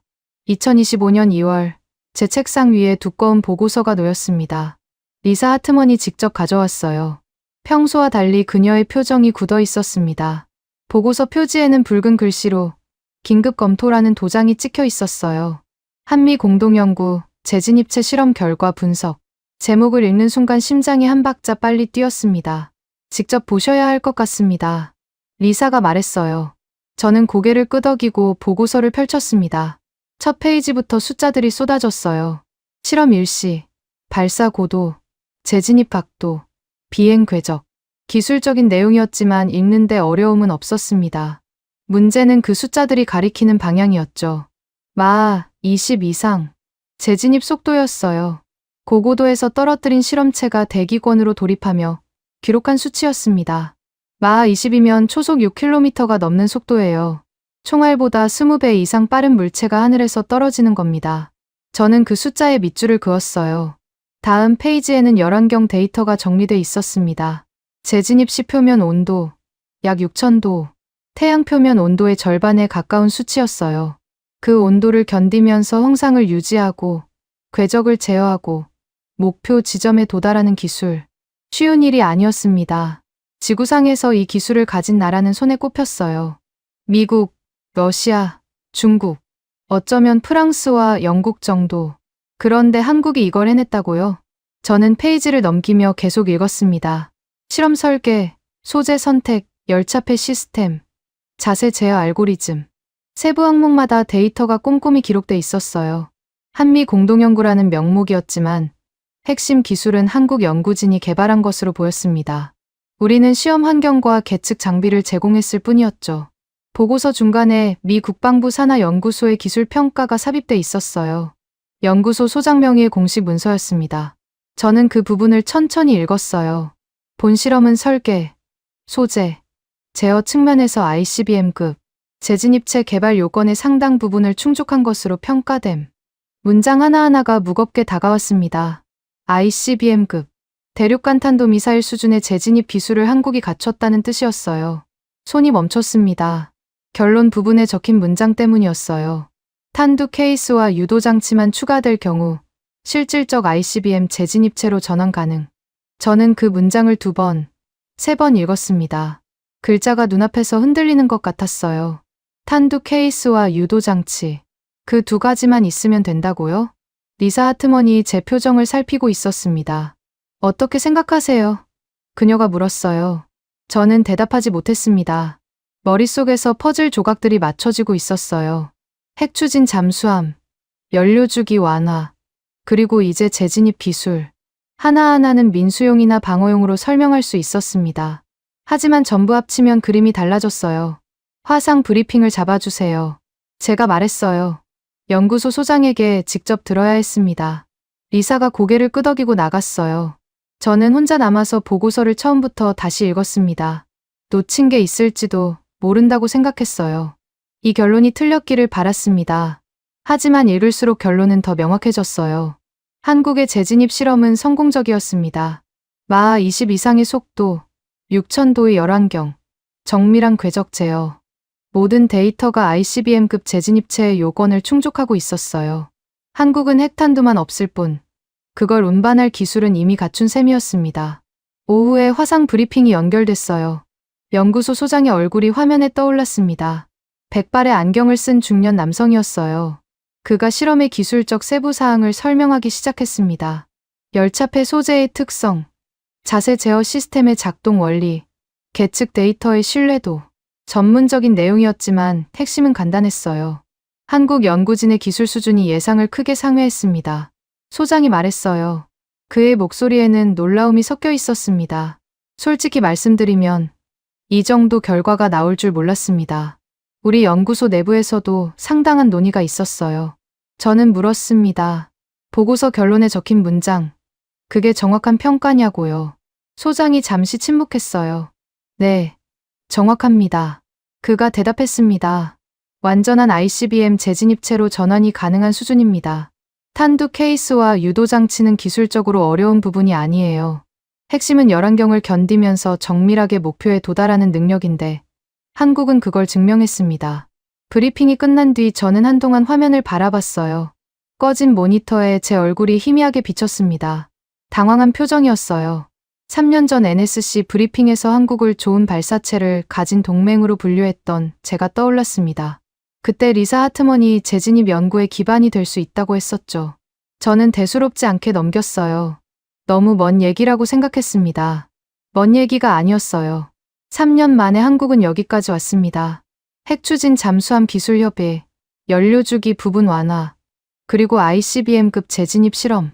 2025년 2월 제 책상 위에 두꺼운 보고서가 놓였습니다. 리사 하트먼이 직접 가져왔어요. 평소와 달리 그녀의 표정이 굳어 있었습니다. 보고서 표지에는 붉은 글씨로 긴급 검토라는 도장이 찍혀 있었어요. 한미 공동연구, 재진입체 실험 결과 분석. 제목을 읽는 순간 심장이 한 박자 빨리 뛰었습니다. 직접 보셔야 할 것 같습니다. 리사가 말했어요. 저는 고개를 끄덕이고 보고서를 펼쳤습니다. 첫 페이지부터 숫자들이 쏟아졌어요. 실험 일시, 발사 고도, 재진입 각도, 비행 궤적. 기술적인 내용이었지만 읽는데 어려움은 없었습니다. 문제는 그 숫자들이 가리키는 방향이었죠. 마 20 이상. 재진입 속도였어요. 고고도에서 떨어뜨린 실험체가 대기권으로 돌입하며 기록한 수치였습니다. 마 20이면 초속 6km가 넘는 속도예요. 총알보다 20배 이상 빠른 물체가 하늘에서 떨어지는 겁니다. 저는 그 숫자에 밑줄을 그었어요. 다음 페이지에는 11경 데이터가 정리돼 있었습니다. 재진입 시 표면 온도, 약 6000도, 태양 표면 온도의 절반에 가까운 수치였어요. 그 온도를 견디면서 형상을 유지하고, 궤적을 제어하고, 목표 지점에 도달하는 기술. 쉬운 일이 아니었습니다. 지구상에서 이 기술을 가진 나라는 손에 꼽혔어요. 미국, 러시아, 중국, 어쩌면 프랑스와 영국 정도. 그런데 한국이 이걸 해냈다고요? 저는 페이지를 넘기며 계속 읽었습니다. 실험 설계, 소재 선택, 열차폐 시스템, 자세 제어 알고리즘. 세부 항목마다 데이터가 꼼꼼히 기록돼 있었어요. 한미 공동연구라는 명목이었지만 핵심 기술은 한국 연구진이 개발한 것으로 보였습니다. 우리는 시험 환경과 계측 장비를 제공했을 뿐이었죠. 보고서 중간에 미 국방부 산하연구소의 기술 평가가 삽입돼 있었어요. 연구소 소장 명의의 공식 문서였습니다. 저는 그 부분을 천천히 읽었어요. 본 실험은 설계, 소재, 제어 측면에서 ICBM급, 재진입체 개발 요건의 상당 부분을 충족한 것으로 평가됨. 문장 하나하나가 무겁게 다가왔습니다. ICBM급, 대륙간탄도 미사일 수준의 재진입 기술을 한국이 갖췄다는 뜻이었어요. 손이 멈췄습니다. 결론 부분에 적힌 문장 때문이었어요. 탄두 케이스와 유도 장치만 추가될 경우 실질적 ICBM 재진입체로 전환 가능. 저는 그 문장을 2번, 3번 읽었습니다. 글자가 눈앞에서 흔들리는 것 같았어요. 탄두 케이스와 유도 장치. 그 2가지만 있으면 된다고요? 리사 하트먼이 제 표정을 살피고 있었습니다. 어떻게 생각하세요? 그녀가 물었어요. 저는 대답하지 못했습니다. 머릿속에서 퍼즐 조각들이 맞춰지고 있었어요. 핵추진 잠수함, 연료주기 완화, 그리고 이제 재진입 기술. 하나하나는 민수용이나 방어용으로 설명할 수 있었습니다. 하지만 전부 합치면 그림이 달라졌어요. 화상 브리핑을 잡아주세요. 제가 말했어요. 연구소 소장에게 직접 들어야 했습니다. 리사가 고개를 끄덕이고 나갔어요. 저는 혼자 남아서 보고서를 처음부터 다시 읽었습니다. 놓친 게 있을지도 모른다고 생각했어요. 이 결론이 틀렸기를 바랐습니다. 하지만 읽을수록 결론은 더 명확해졌어요. 한국의 재진입 실험은 성공적이었습니다. 마하 20 이상의 속도, 6000도의 열환경, 정밀한 궤적 제어. 모든 데이터가 ICBM급 재진입체의 요건을 충족하고 있었어요. 한국은 핵탄두만 없을 뿐, 그걸 운반할 기술은 이미 갖춘 셈이었습니다. 오후에 화상 브리핑이 연결됐어요. 연구소 소장의 얼굴이 화면에 떠올랐습니다. 백발의 안경을 쓴 중년 남성이었어요. 그가 실험의 기술적 세부 사항을 설명하기 시작했습니다. 열차폐 소재의 특성, 자세 제어 시스템의 작동 원리, 계측 데이터의 신뢰도. 전문적인 내용이었지만 핵심은 간단했어요. 한국 연구진의 기술 수준이 예상을 크게 상회했습니다. 소장이 말했어요. 그의 목소리에는 놀라움이 섞여 있었습니다. 솔직히 말씀드리면 이 정도 결과가 나올 줄 몰랐습니다. 우리 연구소 내부에서도 상당한 논의가 있었어요. 저는 물었습니다. 보고서 결론에 적힌 문장, 그게 정확한 평가냐고요. 소장이 잠시 침묵했어요. 네, 정확합니다. 그가 대답했습니다. 완전한 ICBM 재진입체로 전환이 가능한 수준입니다. 탄두 케이스와 유도 장치는 기술적으로 어려운 부분이 아니에요. 핵심은 열환경을 견디면서 정밀하게 목표에 도달하는 능력인데 한국은 그걸 증명했습니다. 브리핑이 끝난 뒤 저는 한동안 화면을 바라봤어요. 꺼진 모니터에 제 얼굴이 희미하게 비쳤습니다. 당황한 표정이었어요. 3년 전 NSC 브리핑에서 한국을 좋은 발사체를 가진 동맹으로 분류했던 제가 떠올랐습니다. 그때 리사 하트먼이 재진입 연구의 기반이 될 수 있다고 했었죠. 저는 대수롭지 않게 넘겼어요. 너무 먼 얘기라고 생각했습니다. 먼 얘기가 아니었어요. 3년 만에 한국은 여기까지 왔습니다. 핵추진 잠수함 기술협의, 연료주기 부분 완화, 그리고 ICBM급 재진입 실험.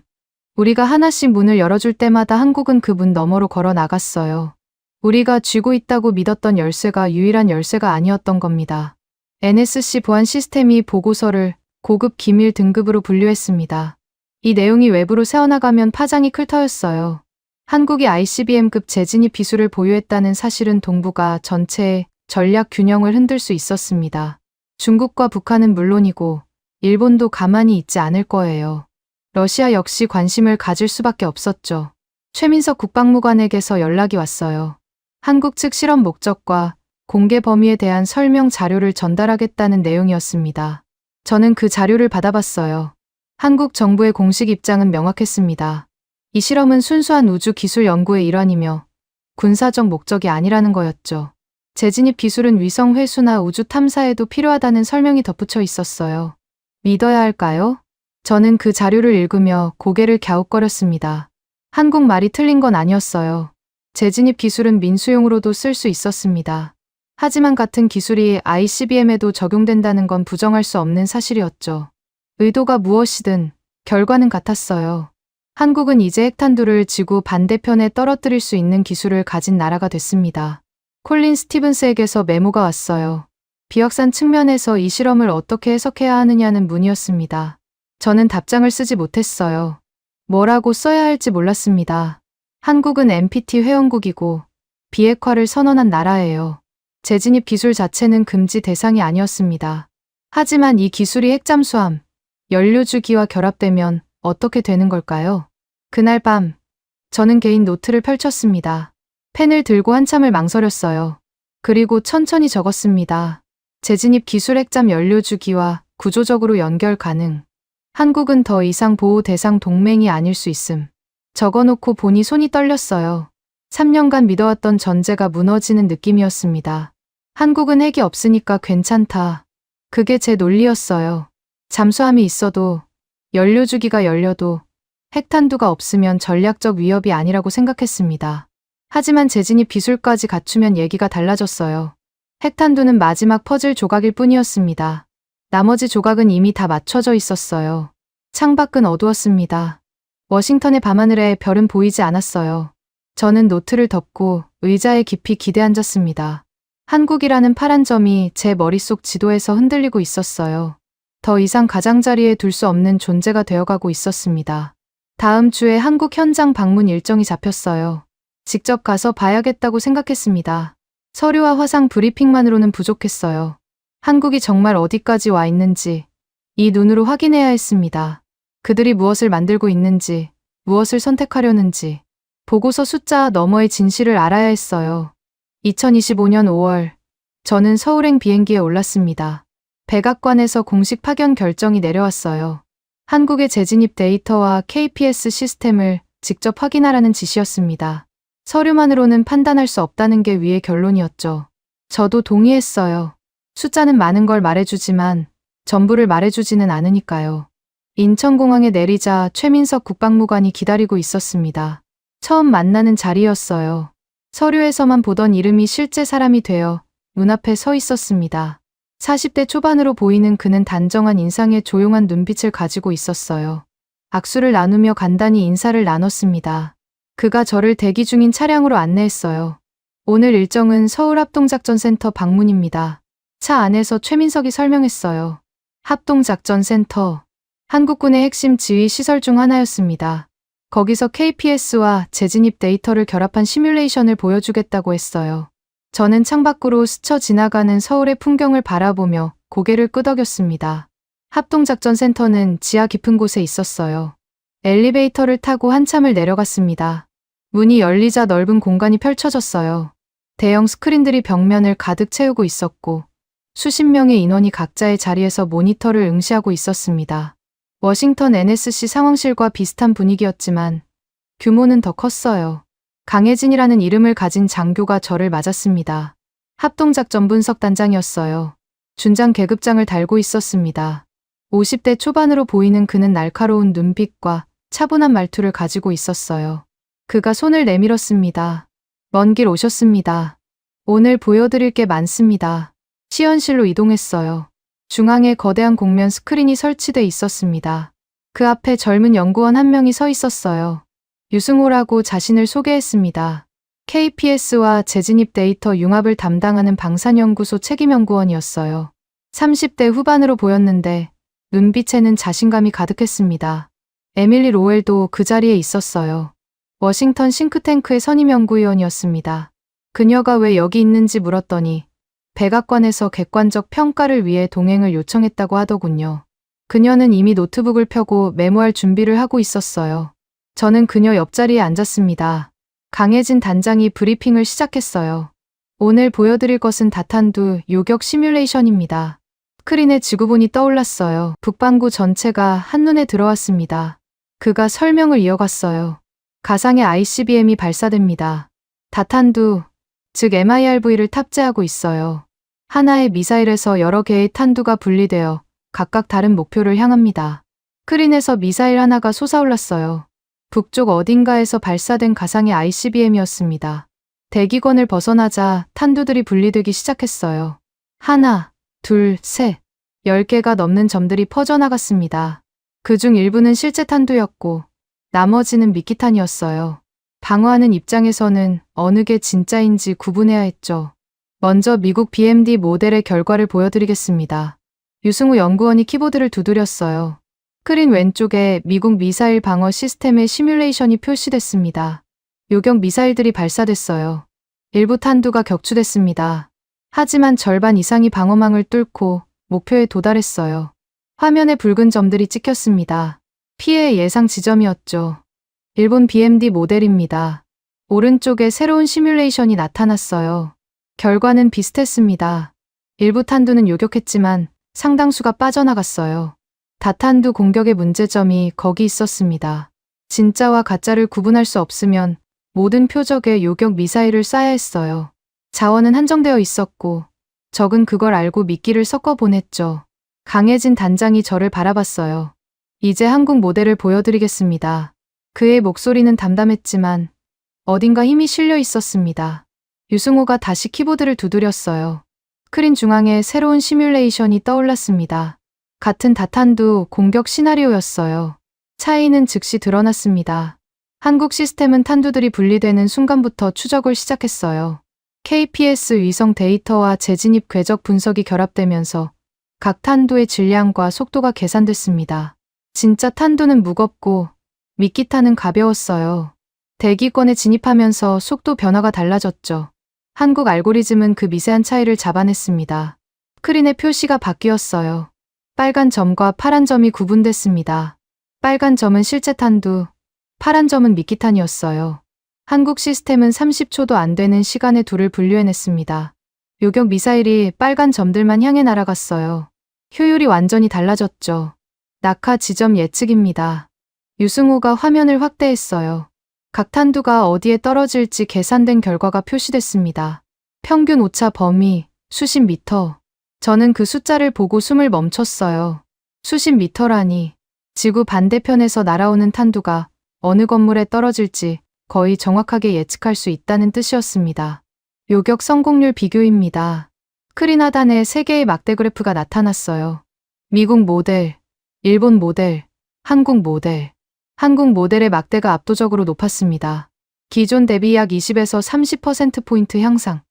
우리가 하나씩 문을 열어줄 때마다 한국은 그 문 너머로 걸어 나갔어요. 우리가 쥐고 있다고 믿었던 열쇠가 유일한 열쇠가 아니었던 겁니다. NSC 보안 시스템이 보고서를 고급 기밀 등급으로 분류했습니다. 이 내용이 외부로 새어나가면 파장이 클 터였어요. 한국이 ICBM급 재진입 기술을 보유했다는 사실은 동북아 전체의 전략 균형을 흔들 수 있었습니다. 중국과 북한은 물론이고 일본도 가만히 있지 않을 거예요. 러시아 역시 관심을 가질 수밖에 없었죠. 최민석 국방무관에게서 연락이 왔어요. 한국 측 실험 목적과 공개 범위에 대한 설명 자료를 전달하겠다는 내용이었습니다. 저는 그 자료를 받아봤어요. 한국 정부의 공식 입장은 명확했습니다. 이 실험은 순수한 우주 기술 연구의 일환이며 군사적 목적이 아니라는 거였죠. 재진입 기술은 위성 회수나 우주 탐사에도 필요하다는 설명이 덧붙여 있었어요. 믿어야 할까요? 저는 그 자료를 읽으며 고개를 갸웃거렸습니다. 한국말이 틀린 건 아니었어요. 재진입 기술은 민수용으로도 쓸 수 있었습니다. 하지만 같은 기술이 ICBM에도 적용된다는 건 부정할 수 없는 사실이었죠. 의도가 무엇이든 결과는 같았어요. 한국은 이제 핵탄두를 지구 반대편에 떨어뜨릴 수 있는 기술을 가진 나라가 됐습니다. 콜린 스티븐스에게서 메모가 왔어요. 비확산 측면에서 이 실험을 어떻게 해석해야 하느냐는 문이었습니다. 저는 답장을 쓰지 못했어요. 뭐라고 써야 할지 몰랐습니다. 한국은 NPT 회원국이고 비핵화를 선언한 나라예요. 재진입 기술 자체는 금지 대상이 아니었습니다. 하지만 이 기술이 핵잠수함, 연료주기와 결합되면 어떻게 되는 걸까요? 그날 밤, 저는 개인 노트를 펼쳤습니다. 펜을 들고 한참을 망설였어요. 그리고 천천히 적었습니다. 재진입 기술 핵잠 연료주기와 구조적으로 연결 가능. 한국은 더 이상 보호 대상 동맹이 아닐 수 있음. 적어놓고 보니 손이 떨렸어요. 3년간 믿어왔던 전제가 무너지는 느낌이었습니다. 한국은 핵이 없으니까 괜찮다. 그게 제 논리였어요. 잠수함이 있어도, 연료주기가 열려도 핵탄두가 없으면 전략적 위협이 아니라고 생각했습니다. 하지만 재진입 기술까지 갖추면 얘기가 달라졌어요. 핵탄두는 마지막 퍼즐 조각일 뿐이었습니다. 나머지 조각은 이미 다 맞춰져 있었어요. 창밖은 어두웠습니다. 워싱턴의 밤하늘에 별은 보이지 않았어요. 저는 노트를 덮고 의자에 깊이 기대 앉았습니다. 한국이라는 파란 점이 제 머릿속 지도에서 흔들리고 있었어요. 더 이상 가장자리에 둘 수 없는 존재가 되어가고 있었습니다. 다음 주에 한국 현장 방문 일정이 잡혔어요. 직접 가서 봐야겠다고 생각했습니다. 서류와 화상 브리핑만으로는 부족했어요. 한국이 정말 어디까지 와 있는지 이 눈으로 확인해야 했습니다. 그들이 무엇을 만들고 있는지, 무엇을 선택하려는지, 보고서 숫자 너머의 진실을 알아야 했어요. 2025년 5월, 저는 서울행 비행기에 올랐습니다. 백악관에서 공식 파견 결정이 내려왔어요. 한국의 재진입 데이터와 KPS 시스템을 직접 확인하라는 지시였습니다. 서류만으로는 판단할 수 없다는 게 위의 결론이었죠. 저도 동의했어요. 숫자는 많은 걸 말해주지만 전부를 말해주지는 않으니까요. 인천공항에 내리자 최민석 국방무관이 기다리고 있었습니다. 처음 만나는 자리였어요. 서류에서만 보던 이름이 실제 사람이 되어 눈앞에 서 있었습니다. 40대 초반으로 보이는 그는 단정한 인상에 조용한 눈빛을 가지고 있었어요. 악수를 나누며 간단히 인사를 나눴습니다. 그가 저를 대기 중인 차량으로 안내했어요. 오늘 일정은 서울 합동작전센터 방문입니다. 차 안에서 최민석이 설명했어요. 합동작전센터, 한국군의 핵심 지휘 시설 중 하나였습니다. 거기서 KPS와 재진입 데이터를 결합한 시뮬레이션을 보여주겠다고 했어요. 저는 창밖으로 스쳐 지나가는 서울의 풍경을 바라보며 고개를 끄덕였습니다. 합동작전센터는 지하 깊은 곳에 있었어요. 엘리베이터를 타고 한참을 내려갔습니다. 문이 열리자 넓은 공간이 펼쳐졌어요. 대형 스크린들이 벽면을 가득 채우고 있었고 수십 명의 인원이 각자의 자리에서 모니터를 응시하고 있었습니다. 워싱턴 NSC 상황실과 비슷한 분위기였지만 규모는 더 컸어요. 강혜진이라는 이름을 가진 장교가 저를 맞았습니다. 합동작전 분석단장이었어요. 준장 계급장을 달고 있었습니다. 50대 초반으로 보이는 그는 날카로운 눈빛과 차분한 말투를 가지고 있었어요. 그가 손을 내밀었습니다. 먼 길 오셨습니다. 오늘 보여드릴 게 많습니다. 시연실로 이동했어요. 중앙에 거대한 곡면 스크린이 설치돼 있었습니다. 그 앞에 젊은 연구원 한 명이 서 있었어요. 유승호라고 자신을 소개했습니다. KPS와 재진입 데이터 융합을 담당하는 방산연구소 책임연구원이었어요. 30대 후반으로 보였는데 눈빛에는 자신감이 가득했습니다. 에밀리 로웰도 그 자리에 있었어요. 워싱턴 싱크탱크의 선임연구위원이었습니다. 그녀가 왜 여기 있는지 물었더니 백악관에서 객관적 평가를 위해 동행을 요청했다고 하더군요. 그녀는 이미 노트북을 펴고 메모할 준비를 하고 있었어요. 저는 그녀 옆자리에 앉았습니다. 강혜진 단장이 브리핑을 시작했어요. 오늘 보여드릴 것은 다탄두 요격 시뮬레이션입니다. 스크린에 지구본이 떠올랐어요. 북반구 전체가 한눈에 들어왔습니다. 그가 설명을 이어갔어요. 가상의 ICBM이 발사됩니다. 다탄두, 즉 MIRV를 탑재하고 있어요. 하나의 미사일에서 여러 개의 탄두가 분리되어 각각 다른 목표를 향합니다. 스크린에서 미사일 하나가 솟아올랐어요. 북쪽 어딘가에서 발사된 가상의 ICBM이었습니다. 대기권을 벗어나자 탄두들이 분리되기 시작했어요. 하나, 둘, 셋. 10개가 넘는 점들이 퍼져나갔습니다. 그중 일부는 실제 탄두였고 나머지는 미끼탄이었어요. 방어하는 입장에서는 어느 게 진짜인지 구분해야 했죠. 먼저 미국 BMD 모델의 결과를 보여드리겠습니다. 유승우 연구원이 키보드를 두드렸어요. 스크린 왼쪽에 미국 미사일 방어 시스템의 시뮬레이션이 표시됐습니다. 요격 미사일들이 발사됐어요. 일부 탄두가 격추됐습니다. 하지만 절반 이상이 방어망을 뚫고 목표에 도달했어요. 화면에 붉은 점들이 찍혔습니다. 피해의 예상 지점이었죠. 일본 BMD 모델입니다. 오른쪽에 새로운 시뮬레이션이 나타났어요. 결과는 비슷했습니다. 일부 탄두는 요격했지만 상당수가 빠져나갔어요. 다탄두 공격의 문제점이 거기 있었습니다. 진짜와 가짜를 구분할 수 없으면 모든 표적에 요격 미사일을 쏴야 했어요. 자원은 한정되어 있었고 적은 그걸 알고 미끼를 섞어 보냈죠. 강혜진 단장이 저를 바라봤어요. 이제 한국 모델을 보여드리겠습니다. 그의 목소리는 담담했지만 어딘가 힘이 실려 있었습니다. 유승호가 다시 키보드를 두드렸어요. 스크린 중앙에 새로운 시뮬레이션이 떠올랐습니다. 같은 다탄두 공격 시나리오였어요. 차이는 즉시 드러났습니다. 한국 시스템은 탄두들이 분리되는 순간부터 추적을 시작했어요. KPS 위성 데이터와 재진입 궤적 분석이 결합되면서 각 탄두의 질량과 속도가 계산됐습니다. 진짜 탄두는 무겁고 미끼탄은 가벼웠어요. 대기권에 진입하면서 속도 변화가 달라졌죠. 한국 알고리즘은 그 미세한 차이를 잡아냈습니다. 스크린의 표시가 바뀌었어요. 빨간 점과 파란 점이 구분됐습니다. 빨간 점은 실제 탄두, 파란 점은 미끼탄이었어요. 한국 시스템은 30초도 안 되는 시간에 둘을 분류해냈습니다. 요격 미사일이 빨간 점들만 향해 날아갔어요. 효율이 완전히 달라졌죠. 낙하 지점 예측입니다. 유승호가 화면을 확대했어요. 각 탄두가 어디에 떨어질지 계산된 결과가 표시됐습니다. 평균 오차 범위, 수십 미터. 저는 그 숫자를 보고 숨을 멈췄어요. 수십 미터라니. 지구 반대편에서 날아오는 탄두가 어느 건물에 떨어질지 거의 정확하게 예측할 수 있다는 뜻이었습니다. 요격 성공률 비교입니다. 스크린 하단에 3개의 막대 그래프가 나타났어요. 미국 모델, 일본 모델, 한국 모델. 한국 모델의 막대가 압도적으로 높았습니다. 기존 대비 약 20에서 30%포인트 향상.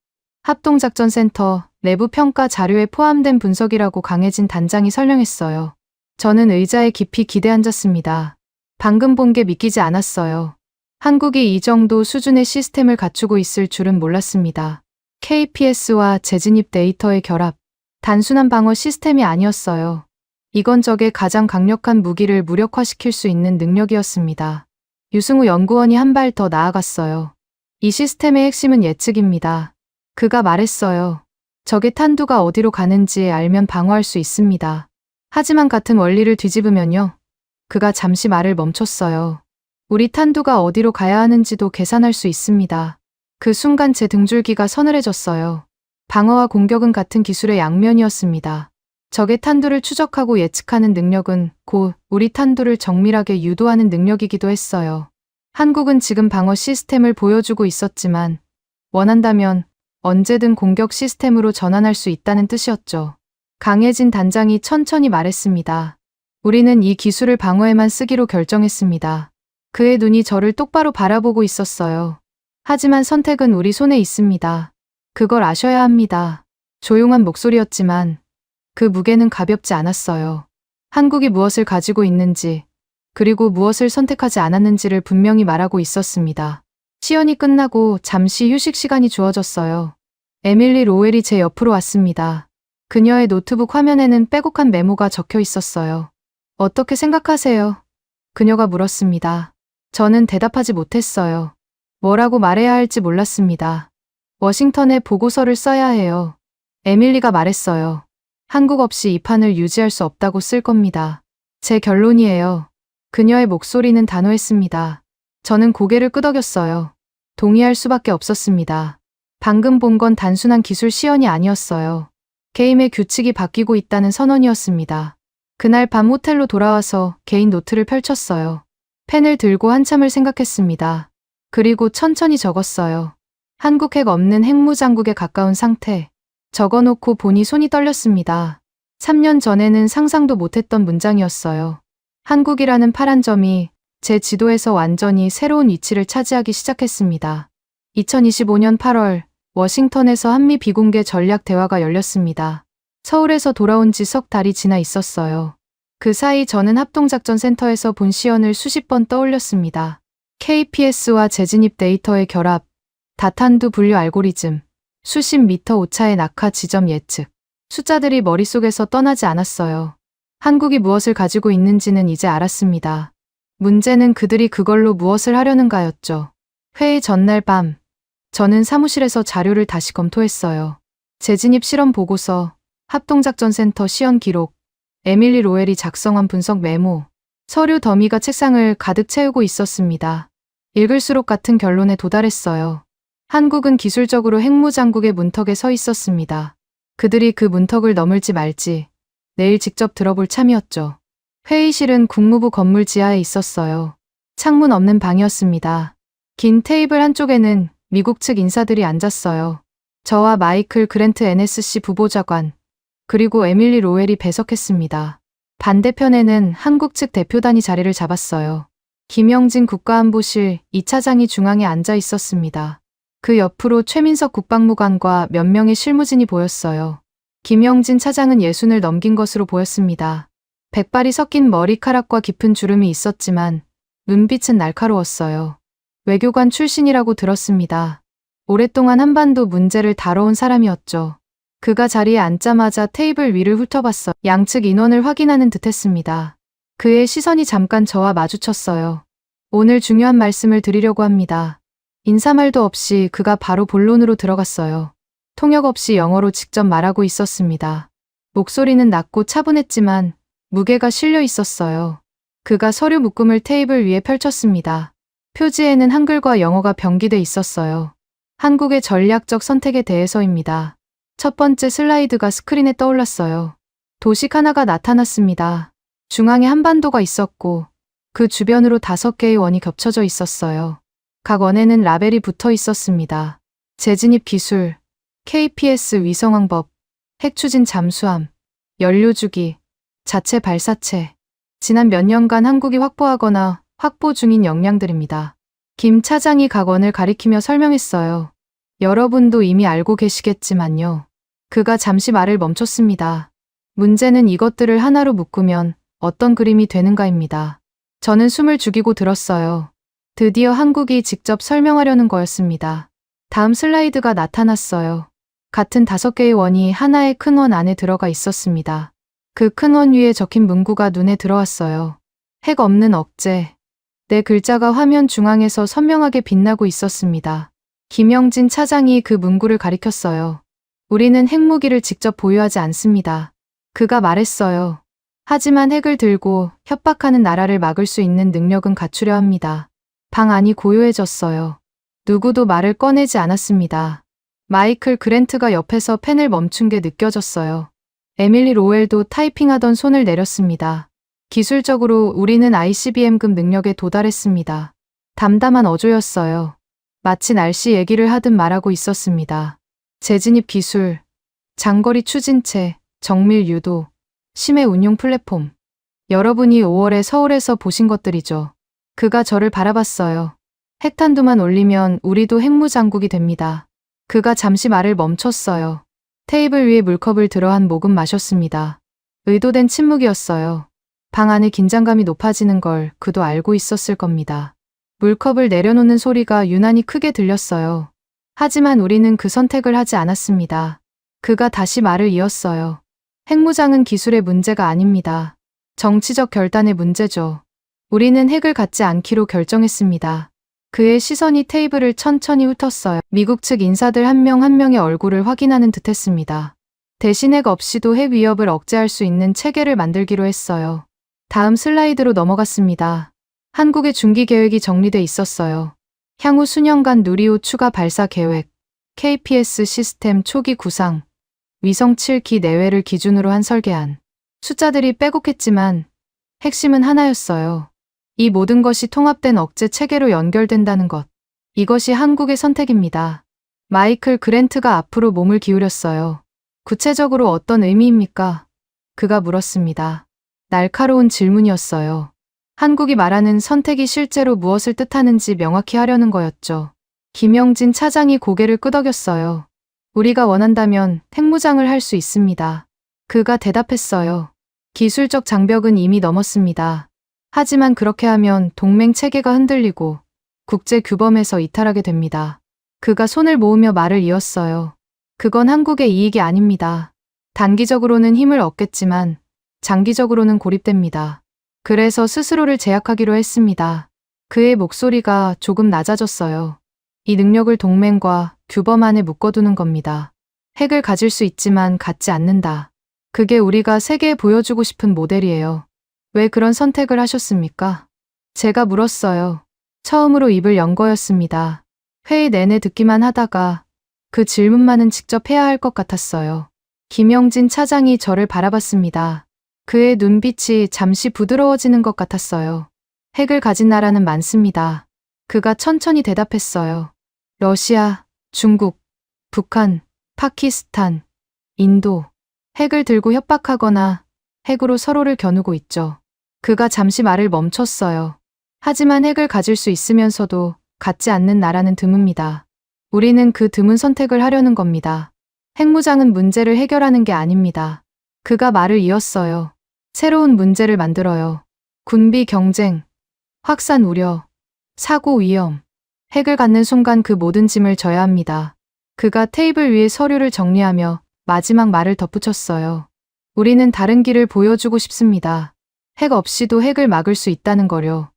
합동작전센터 내부 평가 자료에 포함된 분석이라고 강혜진 단장이 설명했어요. 저는 의자에 깊이 기대 앉았습니다. 방금 본 게 믿기지 않았어요. 한국이 이 정도 수준의 시스템을 갖추고 있을 줄은 몰랐습니다. KPS와 재진입 데이터의 결합. 단순한 방어 시스템이 아니었어요. 이건 적의 가장 강력한 무기를 무력화시킬 수 있는 능력이었습니다. 유승우 연구원이 한 발 더 나아갔어요. 이 시스템의 핵심은 예측입니다. 그가 말했어요. 적의 탄두가 어디로 가는지 알면 방어할 수 있습니다. 하지만 같은 원리를 뒤집으면요. 그가 잠시 말을 멈췄어요. 우리 탄두가 어디로 가야 하는지도 계산할 수 있습니다. 그 순간 제 등줄기가 서늘해졌어요. 방어와 공격은 같은 기술의 양면이었습니다. 적의 탄두를 추적하고 예측하는 능력은 곧 우리 탄두를 정밀하게 유도하는 능력이기도 했어요. 한국은 지금 방어 시스템을 보여주고 있었지만 원한다면 언제든 공격 시스템으로 전환할 수 있다는 뜻이었죠. 강혜진 단장이 천천히 말했습니다. 우리는 이 기술을 방어에만 쓰기로 결정했습니다. 그의 눈이 저를 똑바로 바라보고 있었어요. 하지만 선택은 우리 손에 있습니다. 그걸 아셔야 합니다. 조용한 목소리였지만 그 무게는 가볍지 않았어요. 한국이 무엇을 가지고 있는지, 그리고 무엇을 선택하지 않았는지를 분명히 말하고 있었습니다. 시연이 끝나고 잠시 휴식 시간이 주어졌어요. 에밀리 로웰이 제 옆으로 왔습니다. 그녀의 노트북 화면에는 빼곡한 메모가 적혀 있었어요. 어떻게 생각하세요? 그녀가 물었습니다. 저는 대답하지 못했어요. 뭐라고 말해야 할지 몰랐습니다. 워싱턴에 보고서를 써야 해요. 에밀리가 말했어요. 한국 없이 이 판을 유지할 수 없다고 쓸 겁니다. 제 결론이에요. 그녀의 목소리는 단호했습니다. 저는 고개를 끄덕였어요. 동의할 수밖에 없었습니다. 방금 본 건 단순한 기술 시연이 아니었어요. 게임의 규칙이 바뀌고 있다는 선언이었습니다. 그날 밤 호텔로 돌아와서 개인 노트를 펼쳤어요. 펜을 들고 한참을 생각했습니다. 그리고 천천히 적었어요. 한국 핵 없는 핵무장국에 가까운 상태. 적어놓고 보니 손이 떨렸습니다. 3년 전에는 상상도 못했던 문장이었어요. 한국이라는 파란 점이 제 지도에서 완전히 새로운 위치를 차지하기 시작했습니다. 2025년 8월 워싱턴에서 한미 비공개 전략 대화가 열렸습니다. 서울에서 돌아온 지 석 달이 지나 있었어요. 그 사이 저는 합동작전센터에서 본 시연을 수십 번 떠올렸습니다. KPS와 재진입 데이터의 결합, 다탄두 분류 알고리즘, 수십 미터 오차의 낙하 지점 예측. 숫자들이 머릿속에서 떠나지 않았어요. 한국이 무엇을 가지고 있는지는 이제 알았습니다. 문제는 그들이 그걸로 무엇을 하려는가였죠. 회의 전날 밤, 저는 사무실에서 자료를 다시 검토했어요. 재진입 실험 보고서, 합동작전센터 시연 기록, 에밀리 로웰이 작성한 분석 메모, 서류 더미가 책상을 가득 채우고 있었습니다. 읽을수록 같은 결론에 도달했어요. 한국은 기술적으로 핵무장국의 문턱에 서 있었습니다. 그들이 그 문턱을 넘을지 말지 내일 직접 들어볼 참이었죠. 회의실은 국무부 건물 지하에 있었어요. 창문 없는 방이었습니다. 긴 테이블 한쪽에는 미국 측 인사들이 앉았어요. 저와 마이클 그랜트 NSC 부보좌관, 그리고 에밀리 로웰이 배석했습니다. 반대편에는 한국 측 대표단이 자리를 잡았어요. 김영진 국가안보실 2차장이 중앙에 앉아 있었습니다. 그 옆으로 최민석 국방무관과 몇 명의 실무진이 보였어요. 김영진 차장은 60을 넘긴 것으로 보였습니다. 백발이 섞인 머리카락과 깊은 주름이 있었지만 눈빛은 날카로웠어요. 외교관 출신이라고 들었습니다. 오랫동안 한반도 문제를 다뤄온 사람이었죠. 그가 자리에 앉자마자 테이블 위를 훑어봤어. 양측 인원을 확인하는 듯했습니다. 그의 시선이 잠깐 저와 마주쳤어요. 오늘 중요한 말씀을 드리려고 합니다. 인사말도 없이 그가 바로 본론으로 들어갔어요. 통역 없이 영어로 직접 말하고 있었습니다. 목소리는 낮고 차분했지만 무게가 실려 있었어요. 그가 서류 묶음을 테이블 위에 펼쳤습니다. 표지에는 한글과 영어가 병기돼 있었어요. 한국의 전략적 선택에 대해서입니다. 첫 번째 슬라이드가 스크린에 떠올랐어요. 도식 하나가 나타났습니다. 중앙에 한반도가 있었고 그 주변으로 5개의 원이 겹쳐져 있었어요. 각 원에는 라벨이 붙어 있었습니다. 재진입 기술, KPS 위성항법, 핵추진 잠수함, 연료주기, 자체 발사체. 지난 몇 년간 한국이 확보하거나 확보 중인 역량들입니다. 김 차장이 각 원을 가리키며 설명했어요. 여러분도 이미 알고 계시겠지만요. 그가 잠시 말을 멈췄습니다. 문제는 이것들을 하나로 묶으면 어떤 그림이 되는가입니다. 저는 숨을 죽이고 들었어요. 드디어 한국이 직접 설명하려는 거였습니다. 다음 슬라이드가 나타났어요. 같은 5개의 원이 하나의 큰 원 안에 들어가 있었습니다. 그 큰 원 위에 적힌 문구가 눈에 들어왔어요. 핵 없는 억제. 네 글자가 화면 중앙에서 선명하게 빛나고 있었습니다. 김영진 차장이 그 문구를 가리켰어요. 우리는 핵무기를 직접 보유하지 않습니다. 그가 말했어요. 하지만 핵을 들고 협박하는 나라를 막을 수 있는 능력은 갖추려 합니다. 방 안이 고요해졌어요. 누구도 말을 꺼내지 않았습니다. 마이클 그랜트가 옆에서 펜을 멈춘 게 느껴졌어요. 에밀리 로웰도 타이핑하던 손을 내렸습니다. 기술적으로 우리는 ICBM급 능력에 도달했습니다. 담담한 어조였어요. 마치 날씨 얘기를 하듯 말하고 있었습니다. 재진입 기술, 장거리 추진체, 정밀 유도, 심해 운용 플랫폼. 여러분이 5월에 서울에서 보신 것들이죠. 그가 저를 바라봤어요. 핵탄두만 올리면 우리도 핵무장국이 됩니다. 그가 잠시 말을 멈췄어요. 테이블 위에 물컵을 들어 한 모금 마셨습니다. 의도된 침묵이었어요. 방 안의 긴장감이 높아지는 걸 그도 알고 있었을 겁니다. 물컵을 내려놓는 소리가 유난히 크게 들렸어요. 하지만 우리는 그 선택을 하지 않았습니다. 그가 다시 말을 이었어요. 핵무장은 기술의 문제가 아닙니다. 정치적 결단의 문제죠. 우리는 핵을 갖지 않기로 결정했습니다. 그의 시선이 테이블을 천천히 훑었어요. 미국 측 인사들 한 명 한 명의 얼굴을 확인하는 듯했습니다. 대신 핵 없이도 핵 위협을 억제할 수 있는 체계를 만들기로 했어요. 다음 슬라이드로 넘어갔습니다. 한국의 중기 계획이 정리돼 있었어요. 향후 수년간 누리호 추가 발사 계획, KPS 시스템 초기 구상, 위성 7기 내외를 기준으로 한 설계안. 숫자들이 빼곡했지만 핵심은 하나였어요. 이 모든 것이 통합된 억제 체계로 연결된다는 것. 이것이 한국의 선택입니다. 마이클 그랜트가 앞으로 몸을 기울였어요. 구체적으로 어떤 의미입니까? 그가 물었습니다. 날카로운 질문이었어요. 한국이 말하는 선택이 실제로 무엇을 뜻하는지 명확히 하려는 거였죠. 김영진 차장이 고개를 끄덕였어요. 우리가 원한다면 핵무장을 할 수 있습니다. 그가 대답했어요. 기술적 장벽은 이미 넘었습니다. 하지만 그렇게 하면 동맹 체계가 흔들리고 국제 규범에서 이탈하게 됩니다. 그가 손을 모으며 말을 이었어요. 그건 한국의 이익이 아닙니다. 단기적으로는 힘을 얻겠지만 장기적으로는 고립됩니다. 그래서 스스로를 제약하기로 했습니다. 그의 목소리가 조금 낮아졌어요. 이 능력을 동맹과 규범 안에 묶어두는 겁니다. 핵을 가질 수 있지만 갖지 않는다. 그게 우리가 세계에 보여주고 싶은 모델이에요. 왜 그런 선택을 하셨습니까? 제가 물었어요. 처음으로 입을 연 거였습니다. 회의 내내 듣기만 하다가 그 질문만은 직접 해야 할 것 같았어요. 김영진 차장이 저를 바라봤습니다. 그의 눈빛이 잠시 부드러워지는 것 같았어요. 핵을 가진 나라는 많습니다. 그가 천천히 대답했어요. 러시아, 중국, 북한, 파키스탄, 인도. 핵을 들고 협박하거나 핵으로 서로를 겨누고 있죠. 그가 잠시 말을 멈췄어요. 하지만 핵을 가질 수 있으면서도 갖지 않는 나라는 드뭅니다. 우리는 그 드문 선택을 하려는 겁니다. 핵무장은 문제를 해결하는 게 아닙니다. 그가 말을 이었어요. 새로운 문제를 만들어요. 군비 경쟁, 확산 우려, 사고 위험. 핵을 갖는 순간 그 모든 짐을 져야 합니다. 그가 테이블 위에 서류를 정리하며 마지막 말을 덧붙였어요. 우리는 다른 길을 보여주고 싶습니다. 핵 없이도 핵을 막을 수 있다는 거요.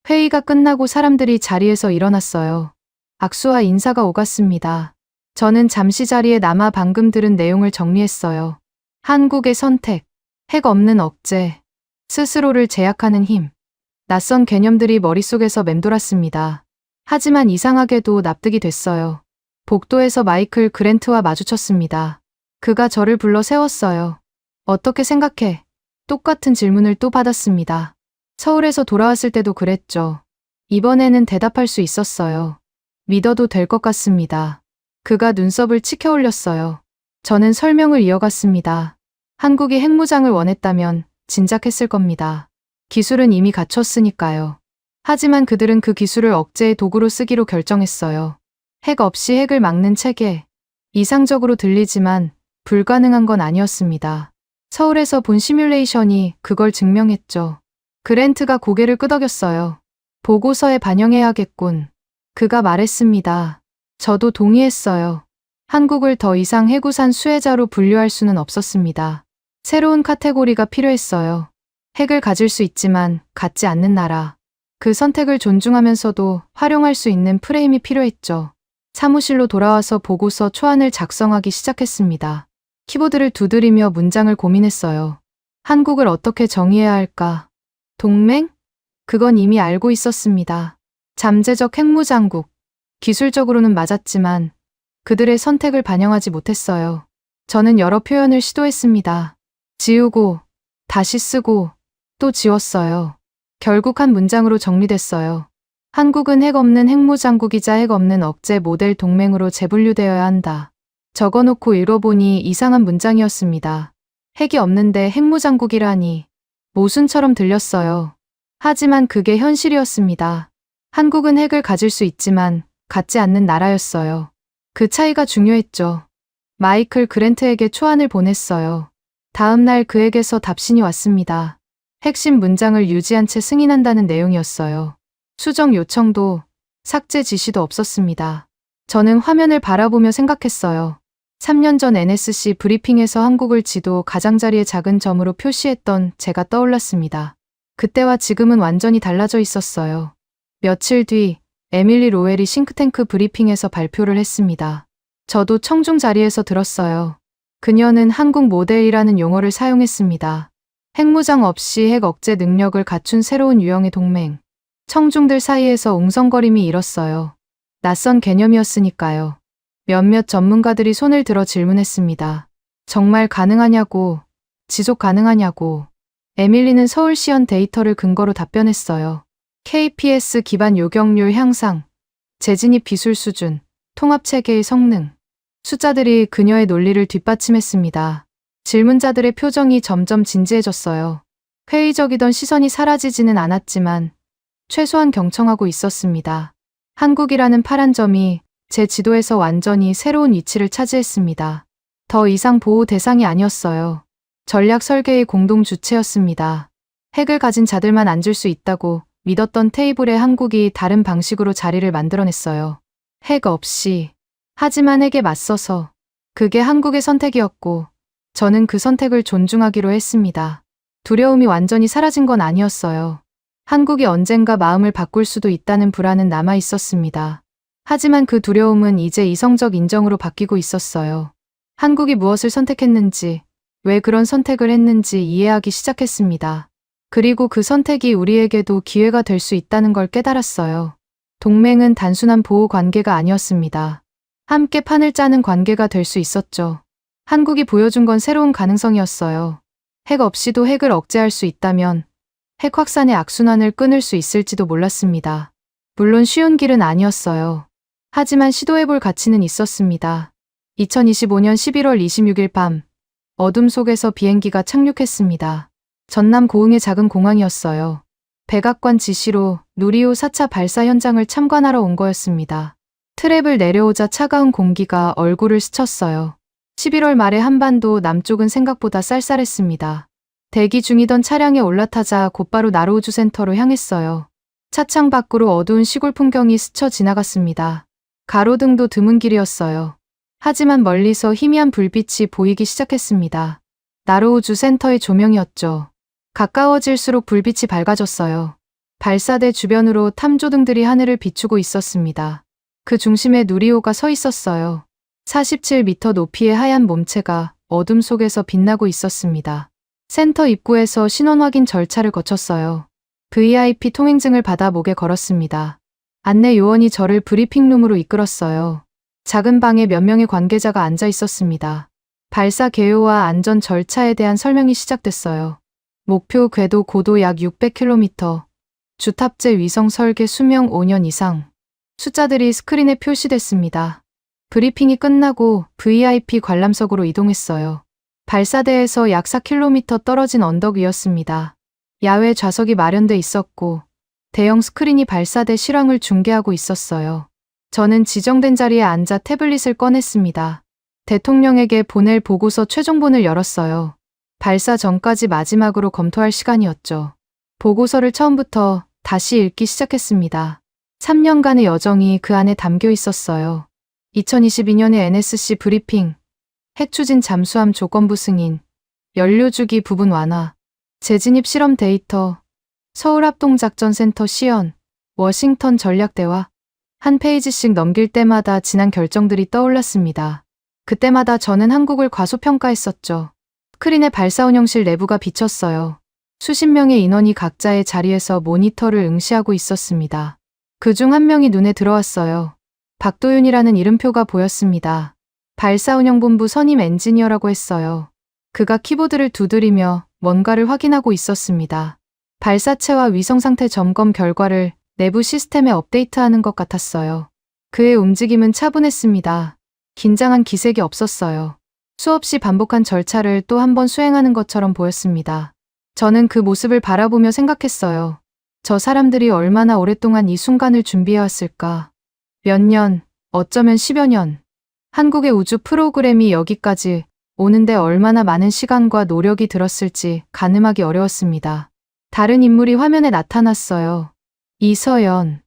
회의가 끝나고 사람들이 자리에서 일어났어요. 악수와 인사가 오갔습니다. 저는 잠시 자리에 남아 방금 들은 내용을 정리했어요. 한국의 선택, 핵 없는 억제, 스스로를 제약하는 힘. 낯선 개념들이 머릿속에서 맴돌았습니다. 하지만 이상하게도 납득이 됐어요. 복도에서 마이클 그랜트와 마주쳤습니다. 그가 저를 불러 세웠어요. 어떻게 생각해? 똑같은 질문을 또 받았습니다. 서울에서 돌아왔을 때도 그랬죠. 이번에는 대답할 수 있었어요. 믿어도 될 것 같습니다. 그가 눈썹을 치켜 올렸어요. 저는 설명을 이어갔습니다. 한국이 핵무장을 원했다면 진작했을 겁니다. 기술은 이미 갖췄으니까요. 하지만 그들은 그 기술을 억제의 도구로 쓰기로 결정했어요. 핵 없이 핵을 막는 체계. 이상적으로 들리지만 불가능한 건 아니었습니다. 서울에서 본 시뮬레이션이 그걸 증명했죠. 그랜트가 고개를 끄덕였어요. 보고서에 반영해야겠군. 그가 말했습니다. 저도 동의했어요. 한국을 더 이상 해구산 수혜자로 분류할 수는 없었습니다. 새로운 카테고리가 필요했어요. 핵을 가질 수 있지만 갖지 않는 나라. 그 선택을 존중하면서도 활용할 수 있는 프레임이 필요했죠. 사무실로 돌아와서 보고서 초안을 작성하기 시작했습니다. 키보드를 두드리며 문장을 고민했어요. 한국을 어떻게 정의해야 할까? 동맹? 그건 이미 알고 있었습니다. 잠재적 핵무장국. 기술적으로는 맞았지만 그들의 선택을 반영하지 못했어요. 저는 여러 표현을 시도했습니다. 지우고, 다시 쓰고, 또 지웠어요. 결국 한 문장으로 정리됐어요. 한국은 핵 없는 핵무장국이자 핵 없는 억제 모델 동맹으로 재분류되어야 한다. 적어놓고 읽어보니 이상한 문장이었습니다. 핵이 없는데 핵무장국이라니. 모순처럼 들렸어요. 하지만 그게 현실이었습니다. 한국은 핵을 가질 수 있지만 갖지 않는 나라였어요. 그 차이가 중요했죠. 마이클 그랜트에게 초안을 보냈어요. 다음 날 그에게서 답신이 왔습니다. 핵심 문장을 유지한 채 승인한다는 내용이었어요. 수정 요청도 삭제 지시도 없었습니다. 저는 화면을 바라보며 생각했어요. 3년 전 NSC 브리핑에서 한국을 지도 가장자리의 작은 점으로 표시했던 제가 떠올랐습니다. 그때와 지금은 완전히 달라져 있었어요. 며칠 뒤 에밀리 로웰이 싱크탱크 브리핑에서 발표를 했습니다. 저도 청중 자리에서 들었어요. 그녀는 한국 모델이라는 용어를 사용했습니다. 핵무장 없이 핵 억제 능력을 갖춘 새로운 유형의 동맹. 청중들 사이에서 웅성거림이 일었어요. 낯선 개념이었으니까요. 몇몇 전문가들이 손을 들어 질문했습니다. 정말 가능하냐고, 지속 가능하냐고. 에밀리는 서울시연 데이터를 근거로 답변했어요. KPS 기반 요격률 향상, 재진입 기술 수준, 통합체계의 성능. 숫자들이 그녀의 논리를 뒷받침했습니다. 질문자들의 표정이 점점 진지해졌어요. 회의적이던 시선이 사라지지는 않았지만 최소한 경청하고 있었습니다. 한국이라는 파란 점이 제 지도에서 완전히 새로운 위치를 차지했습니다. 더 이상 보호 대상이 아니었어요. 전략 설계의 공동 주체였습니다. 핵을 가진 자들만 앉을 수 있다고 믿었던 테이블에 한국이 다른 방식으로 자리를 만들어냈어요. 핵 없이. 하지만 핵에 맞서서. 그게 한국의 선택이었고 저는 그 선택을 존중하기로 했습니다. 두려움이 완전히 사라진 건 아니었어요. 한국이 언젠가 마음을 바꿀 수도 있다는 불안은 남아 있었습니다. 하지만 그 두려움은 이제 이성적 인정으로 바뀌고 있었어요. 한국이 무엇을 선택했는지, 왜 그런 선택을 했는지 이해하기 시작했습니다. 그리고 그 선택이 우리에게도 기회가 될 수 있다는 걸 깨달았어요. 동맹은 단순한 보호 관계가 아니었습니다. 함께 판을 짜는 관계가 될 수 있었죠. 한국이 보여준 건 새로운 가능성이었어요. 핵 없이도 핵을 억제할 수 있다면 핵 확산의 악순환을 끊을 수 있을지도 몰랐습니다. 물론 쉬운 길은 아니었어요. 하지만 시도해볼 가치는 있었습니다. 2025년 11월 26일 밤, 어둠 속에서 비행기가 착륙했습니다. 전남 고흥의 작은 공항이었어요. 백악관 지시로 누리호 4차 발사 현장을 참관하러 온 거였습니다. 트랩을 내려오자 차가운 공기가 얼굴을 스쳤어요. 11월 말에 한반도 남쪽은 생각보다 쌀쌀했습니다. 대기 중이던 차량에 올라타자 곧바로 나로우주 센터로 향했어요. 차창 밖으로 어두운 시골 풍경이 스쳐 지나갔습니다. 가로등도 드문 길이었어요. 하지만 멀리서 희미한 불빛이 보이기 시작했습니다. 나로우주 센터의 조명이었죠. 가까워질수록 불빛이 밝아졌어요. 발사대 주변으로 탐조등들이 하늘을 비추고 있었습니다. 그 중심에 누리호가 서 있었어요. 47m 높이의 하얀 몸체가 어둠 속에서 빛나고 있었습니다. 센터 입구에서 신원 확인 절차를 거쳤어요. VIP 통행증을 받아 목에 걸었습니다. 안내 요원이 저를 브리핑룸으로 이끌었어요. 작은 방에 몇 명의 관계자가 앉아 있었습니다. 발사 개요와 안전 절차에 대한 설명이 시작됐어요. 목표 궤도 고도 약 600km, 주탑재 위성 설계 수명 5년 이상. 숫자들이 스크린에 표시됐습니다. 브리핑이 끝나고 VIP 관람석으로 이동했어요. 발사대에서 약 4km 떨어진 언덕 위였습니다. 야외 좌석이 마련돼 있었고 대형 스크린이 발사대 실황을 중계하고 있었어요. 저는 지정된 자리에 앉아 태블릿을 꺼냈습니다. 대통령에게 보낼 보고서 최종본을 열었어요. 발사 전까지 마지막으로 검토할 시간이었죠. 보고서를 처음부터 다시 읽기 시작했습니다. 3년간의 여정이 그 안에 담겨 있었어요. 2022년에 NSC 브리핑, 핵추진 잠수함 조건부 승인, 연료주기 부분 완화, 재진입 실험 데이터, 서울합동작전센터 시연, 워싱턴 전략대화. 한 페이지씩 넘길 때마다 지난 결정들이 떠올랐습니다. 그때마다 저는 한국을 과소평가했었죠. 스크린에 발사운영실 내부가 비쳤어요. 수십 명의 인원이 각자의 자리에서 모니터를 응시하고 있었습니다. 그중 한 명이 눈에 들어왔어요. 박도윤이라는 이름표가 보였습니다. 발사운영본부 선임 엔지니어라고 했어요. 그가 키보드를 두드리며 뭔가를 확인하고 있었습니다. 발사체와 위성 상태 점검 결과를 내부 시스템에 업데이트하는 것 같았어요. 그의 움직임은 차분했습니다. 긴장한 기색이 없었어요. 수없이 반복한 절차를 또 한 번 수행하는 것처럼 보였습니다. 저는 그 모습을 바라보며 생각했어요. 저 사람들이 얼마나 오랫동안 이 순간을 준비해왔을까. 몇 년, 어쩌면 10여 년. 한국의 우주 프로그램이 여기까지 오는데 얼마나 많은 시간과 노력이 들었을지 가늠하기 어려웠습니다. 다른 인물이 화면에 나타났어요. 이서연,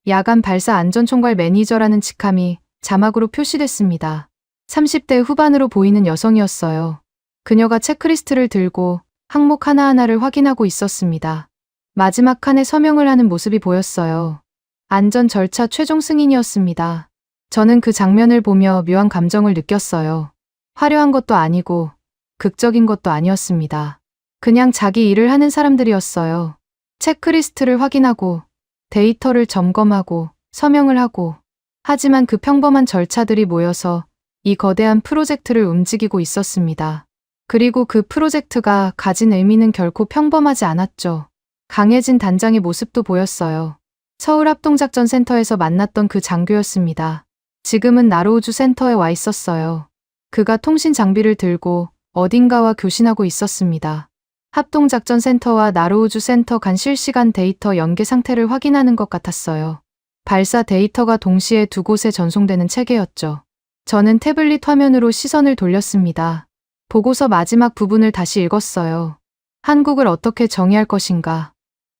야간 발사 안전총괄 매니저라는 직함이 자막으로 표시됐습니다. 30대 후반으로 보이는 여성이었어요. 그녀가 체크리스트를 들고 항목 하나하나를 확인하고 있었습니다. 마지막 칸에 서명을 하는 모습이 보였어요. 안전 절차 최종 승인이었습니다. 저는 그 장면을 보며 묘한 감정을 느꼈어요. 화려한 것도 아니고 극적인 것도 아니었습니다. 그냥 자기 일을 하는 사람들이었어요. 체크리스트를 확인하고 데이터를 점검하고 서명을 하고. 하지만 그 평범한 절차들이 모여서 이 거대한 프로젝트를 움직이고 있었습니다. 그리고 그 프로젝트가 가진 의미는 결코 평범하지 않았죠. 강혜진 단장의 모습도 보였어요. 서울합동작전센터에서 만났던 그 장교였습니다. 지금은 나로우주센터에 와 있었어요. 그가 통신 장비를 들고 어딘가와 교신하고 있었습니다. 합동작전센터와 나로우주센터 간 실시간 데이터 연계 상태를 확인하는 것 같았어요. 발사 데이터가 동시에 두 곳에 전송되는 체계였죠. 저는 태블릿 화면으로 시선을 돌렸습니다. 보고서 마지막 부분을 다시 읽었어요. 한국을 어떻게 정의할 것인가.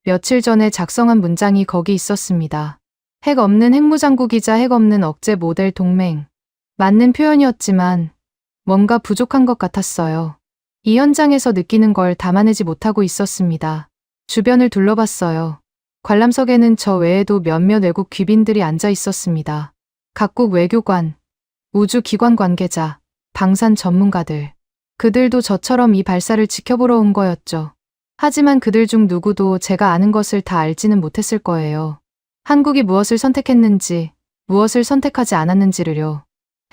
며칠 전에 작성한 문장이 거기 있었습니다. 핵 없는 핵무장국이자 핵 없는 억제 모델 동맹. 맞는 표현이었지만 뭔가 부족한 것 같았어요. 이 현장에서 느끼는 걸 담아내지 못하고 있었습니다. 주변을 둘러봤어요. 관람석에는 저 외에도 몇몇 외국 귀빈들이 앉아 있었습니다. 각국 외교관, 우주기관 관계자, 방산 전문가들. 그들도 저처럼 이 발사를 지켜보러 온 거였죠. 하지만 그들 중 누구도 제가 아는 것을 다 알지는 못했을 거예요. 한국이 무엇을 선택했는지, 무엇을 선택하지 않았는지를요.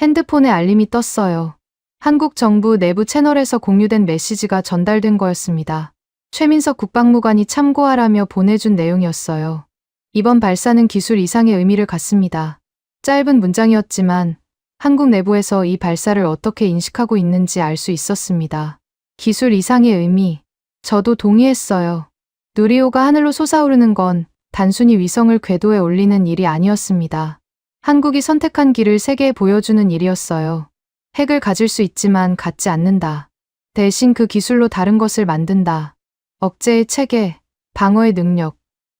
핸드폰에 알림이 떴어요. 한국 정부 내부 채널에서 공유된 메시지가 전달된 거였습니다. 최민석 국방무관이 참고하라며 보내준 내용이었어요. 이번 발사는 기술 이상의 의미를 갖습니다. 짧은 문장이었지만 한국 내부에서 이 발사를 어떻게 인식하고 있는지 알 수 있었습니다. 기술 이상의 의미. 저도 동의했어요. 누리호가 하늘로 솟아오르는 건 단순히 위성을 궤도에 올리는 일이 아니었습니다. 한국이 선택한 길을 세계에 보여주는 일이었어요. 핵을 가질 수 있지만 갖지 않는다. 대신 그 기술로 다른 것을 만든다. 억제의 체계, 방어의 능력,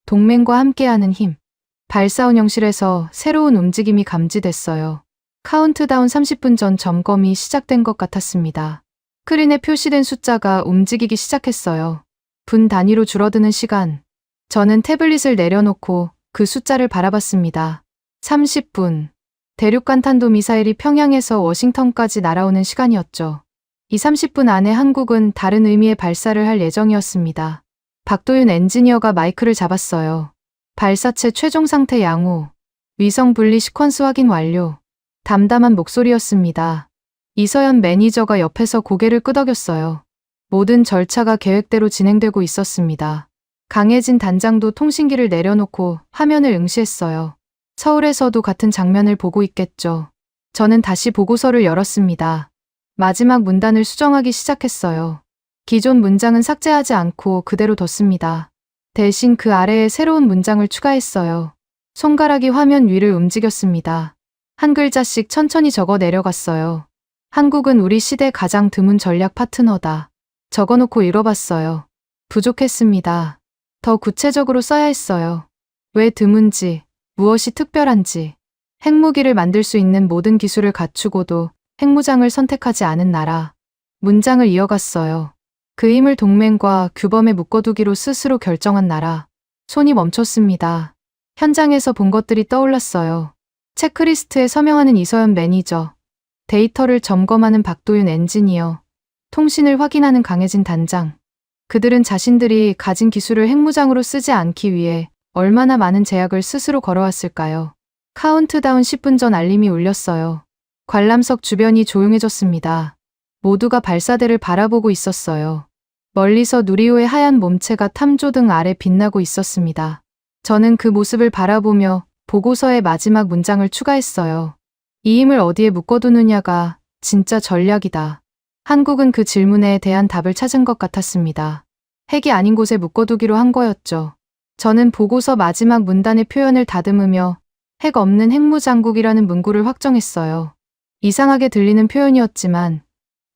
동맹과 함께하는 힘. 발사 운영실에서 새로운 움직임이 감지됐어요. 카운트다운 30분 전 점검이 시작된 것 같았습니다. 스크린에 표시된 숫자가 움직이기 시작했어요. 분 단위로 줄어드는 시간. 저는 태블릿을 내려놓고 그 숫자를 바라봤습니다. 30분. 대륙간 탄도미사일이 평양에서 워싱턴까지 날아오는 시간이었죠. 이 30분 안에 한국은 다른 의미의 발사를 할 예정이었습니다. 박도윤 엔지니어가 마이크를 잡았어요. 발사체 최종 상태 양호. 위성 분리 시퀀스 확인 완료. 담담한 목소리였습니다. 이서연 매니저가 옆에서 고개를 끄덕였어요. 모든 절차가 계획대로 진행되고 있었습니다. 강혜진 단장도 통신기를 내려놓고 화면을 응시했어요. 서울에서도 같은 장면을 보고 있겠죠. 저는 다시 보고서를 열었습니다. 마지막 문단을 수정하기 시작했어요. 기존 문장은 삭제하지 않고 그대로 뒀습니다. 대신 그 아래에 새로운 문장을 추가했어요. 손가락이 화면 위를 움직였습니다. 한 글자씩 천천히 적어 내려갔어요. 한국은 우리 시대 가장 드문 전략 파트너다. 적어놓고 읽어봤어요. 부족했습니다. 더 구체적으로 써야 했어요. 왜 드문지, 무엇이 특별한지. 핵무기를 만들 수 있는 모든 기술을 갖추고도 핵무장을 선택하지 않은 나라. 문장을 이어갔어요. 그 힘을 동맹과 규범에 묶어두기로 스스로 결정한 나라. 손이 멈췄습니다. 현장에서 본 것들이 떠올랐어요. 체크리스트에 서명하는 이서연 매니저, 데이터를 점검하는 박도윤 엔지니어, 통신을 확인하는 강혜진 단장. 그들은 자신들이 가진 기술을 핵무장으로 쓰지 않기 위해 얼마나 많은 제약을 스스로 걸어왔을까요? 카운트다운 10분 전 알림이 울렸어요. 관람석 주변이 조용해졌습니다. 모두가 발사대를 바라보고 있었어요. 멀리서 누리호의 하얀 몸체가 탐조등 아래 빛나고 있었습니다. 저는 그 모습을 바라보며 보고서의 마지막 문장을 추가했어요. 이 힘을 어디에 묶어두느냐가 진짜 전략이다. 한국은 그 질문에 대한 답을 찾은 것 같았습니다. 핵이 아닌 곳에 묶어두기로 한 거였죠. 저는 보고서 마지막 문단의 표현을 다듬으며 핵 없는 핵무장국이라는 문구를 확정했어요. 이상하게 들리는 표현이었지만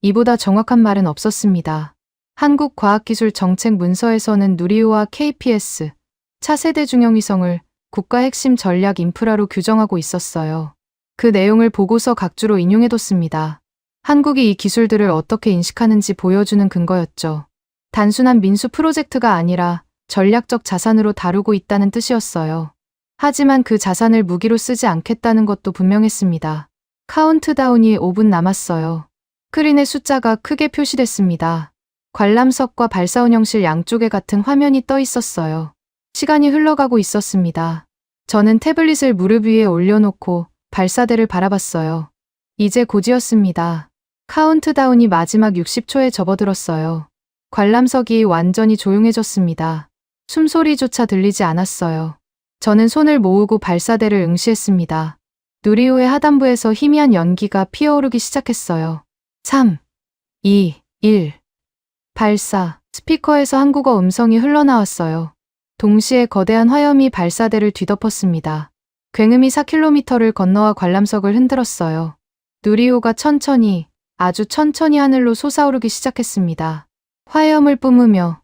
이보다 정확한 말은 없었습니다. 한국과학기술정책 문서에서는 누리호와 KPS, 차세대 중형위성을 국가 핵심 전략 인프라로 규정하고 있었어요. 그 내용을 보고서 각주로 인용해뒀습니다. 한국이 이 기술들을 어떻게 인식하는지 보여주는 근거였죠. 단순한 민수 프로젝트가 아니라 전략적 자산으로 다루고 있다는 뜻이었어요. 하지만 그 자산을 무기로 쓰지 않겠다는 것도 분명했습니다. 카운트다운이 5분 남았어요. 스크린의 숫자가 크게 표시됐습니다. 관람석과 발사 운영실 양쪽에 같은 화면이 떠 있었어요. 시간이 흘러가고 있었습니다. 저는 태블릿을 무릎 위에 올려놓고 발사대를 바라봤어요. 이제 곧이었습니다. 카운트다운이 마지막 60초에 접어들었어요. 관람석이 완전히 조용해졌습니다. 숨소리조차 들리지 않았어요. 저는 손을 모으고 발사대를 응시했습니다. 누리호의 하단부에서 희미한 연기가 피어오르기 시작했어요. 3, 2, 1. 발사. 스피커에서 한국어 음성이 흘러나왔어요. 동시에 거대한 화염이 발사대를 뒤덮었습니다. 굉음이 4km를 건너와 관람석을 흔들었어요. 누리호가 천천히, 아주 천천히 하늘로 솟아오르기 시작했습니다. 화염을 뿜으며,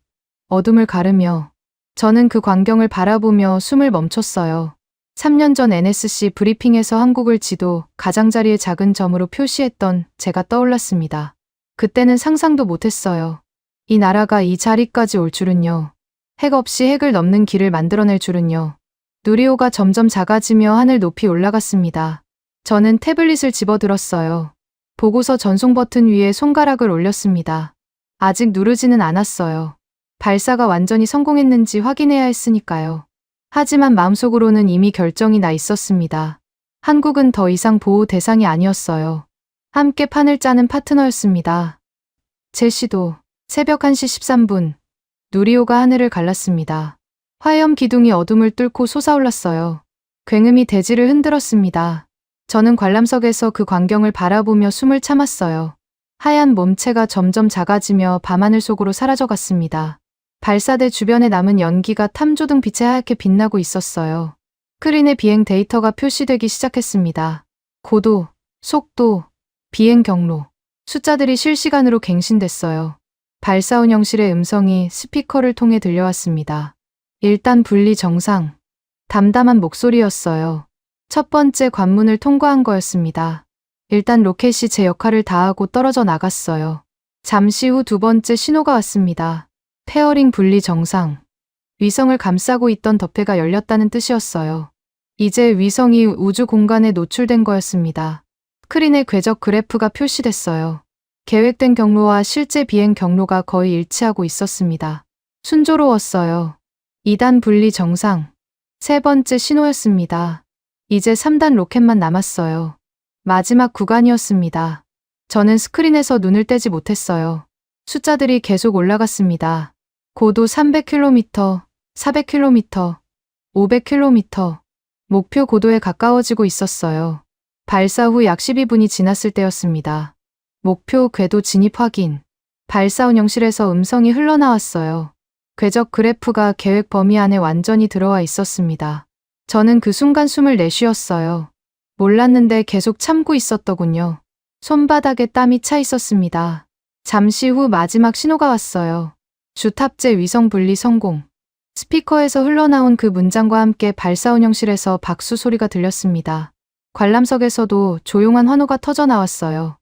어둠을 가르며, 저는 그 광경을 바라보며 숨을 멈췄어요. 3년 전 NSC 브리핑에서 한국을 지도 가장자리의 작은 점으로 표시했던 제가 떠올랐습니다. 그때는 상상도 못했어요. 이 나라가 이 자리까지 올 줄은요. 핵 없이 핵을 넘는 길을 만들어낼 줄은요. 누리호가 점점 작아지며 하늘 높이 올라갔습니다. 저는 태블릿을 집어들었어요. 보고서 전송 버튼 위에 손가락을 올렸습니다. 아직 누르지는 않았어요. 발사가 완전히 성공했는지 확인해야 했으니까요. 하지만 마음속으로는 이미 결정이 나 있었습니다. 한국은 더 이상 보호 대상이 아니었어요. 함께 판을 짜는 파트너였습니다. 제 시도. 새벽 1시 13분. 누리호가 하늘을 갈랐습니다. 화염 기둥이 어둠을 뚫고 솟아올랐어요. 굉음이 대지를 흔들었습니다. 저는 관람석에서 그 광경을 바라보며 숨을 참았어요. 하얀 몸체가 점점 작아지며 밤하늘 속으로 사라져갔습니다. 발사대 주변에 남은 연기가 탐조등 빛에 하얗게 빛나고 있었어요. 스크린에 비행 데이터가 표시되기 시작했습니다. 고도, 속도, 비행 경로, 숫자들이 실시간으로 갱신됐어요. 발사 운영실의 음성이 스피커를 통해 들려왔습니다. 일단 분리 정상. 담담한 목소리였어요. 첫 번째 관문을 통과한 거였습니다. 일단 로켓이 제 역할을 다하고 떨어져 나갔어요. 잠시 후 두 번째 신호가 왔습니다. 페어링 분리 정상. 위성을 감싸고 있던 덮개가 열렸다는 뜻이었어요. 이제 위성이 우주 공간에 노출된 거였습니다. 스크린에 궤적 그래프가 표시됐어요. 계획된 경로와 실제 비행 경로가 거의 일치하고 있었습니다. 순조로웠어요. 2단 분리 정상. 세 번째 신호였습니다. 이제 3단 로켓만 남았어요. 마지막 구간이었습니다. 저는 스크린에서 눈을 떼지 못했어요. 숫자들이 계속 올라갔습니다. 고도 300km, 400km, 500km. 목표 고도에 가까워지고 있었어요. 발사 후 약 12분이 지났을 때였습니다. 목표 궤도 진입 확인. 발사 운영실에서 음성이 흘러나왔어요. 궤적 그래프가 계획 범위 안에 완전히 들어와 있었습니다. 저는 그 순간 숨을 내쉬었어요. 몰랐는데 계속 참고 있었더군요. 손바닥에 땀이 차 있었습니다. 잠시 후 마지막 신호가 왔어요. 주 탑재 위성 분리 성공. 스피커에서 흘러나온 그 문장과 함께 발사 운영실에서 박수 소리가 들렸습니다. 관람석에서도 조용한 환호가 터져 나왔어요.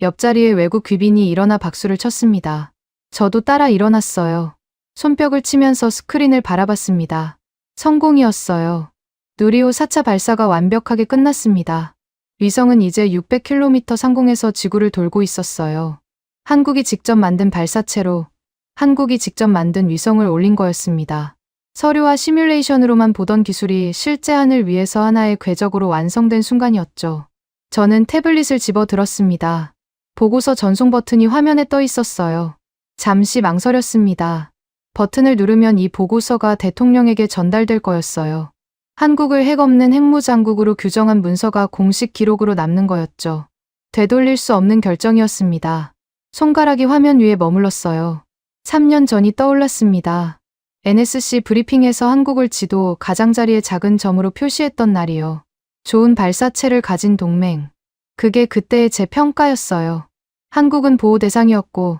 옆자리에 외국 귀빈이 일어나 박수를 쳤습니다. 저도 따라 일어났어요. 손뼉을 치면서 스크린을 바라봤습니다. 성공이었어요. 누리호 4차 발사가 완벽하게 끝났습니다. 위성은 이제 600km 상공에서 지구를 돌고 있었어요. 한국이 직접 만든 발사체로 한국이 직접 만든 위성을 올린 거였습니다. 서류와 시뮬레이션으로만 보던 기술이 실제 하늘 위에서 하나의 궤적으로 완성된 순간이었죠. 저는 태블릿을 집어 들었습니다. 보고서 전송 버튼이 화면에 떠 있었어요. 잠시 망설였습니다. 버튼을 누르면 이 보고서가 대통령에게 전달될 거였어요. 한국을 핵 없는 핵무장국으로 규정한 문서가 공식 기록으로 남는 거였죠. 되돌릴 수 없는 결정이었습니다. 손가락이 화면 위에 머물렀어요. 3년 전이 떠올랐습니다. NSC 브리핑에서 한국을 지도 가장자리의 작은 점으로 표시했던 날이요. 좋은 발사체를 가진 동맹. 그게 그때의 제 평가였어요. 한국은 보호 대상이었고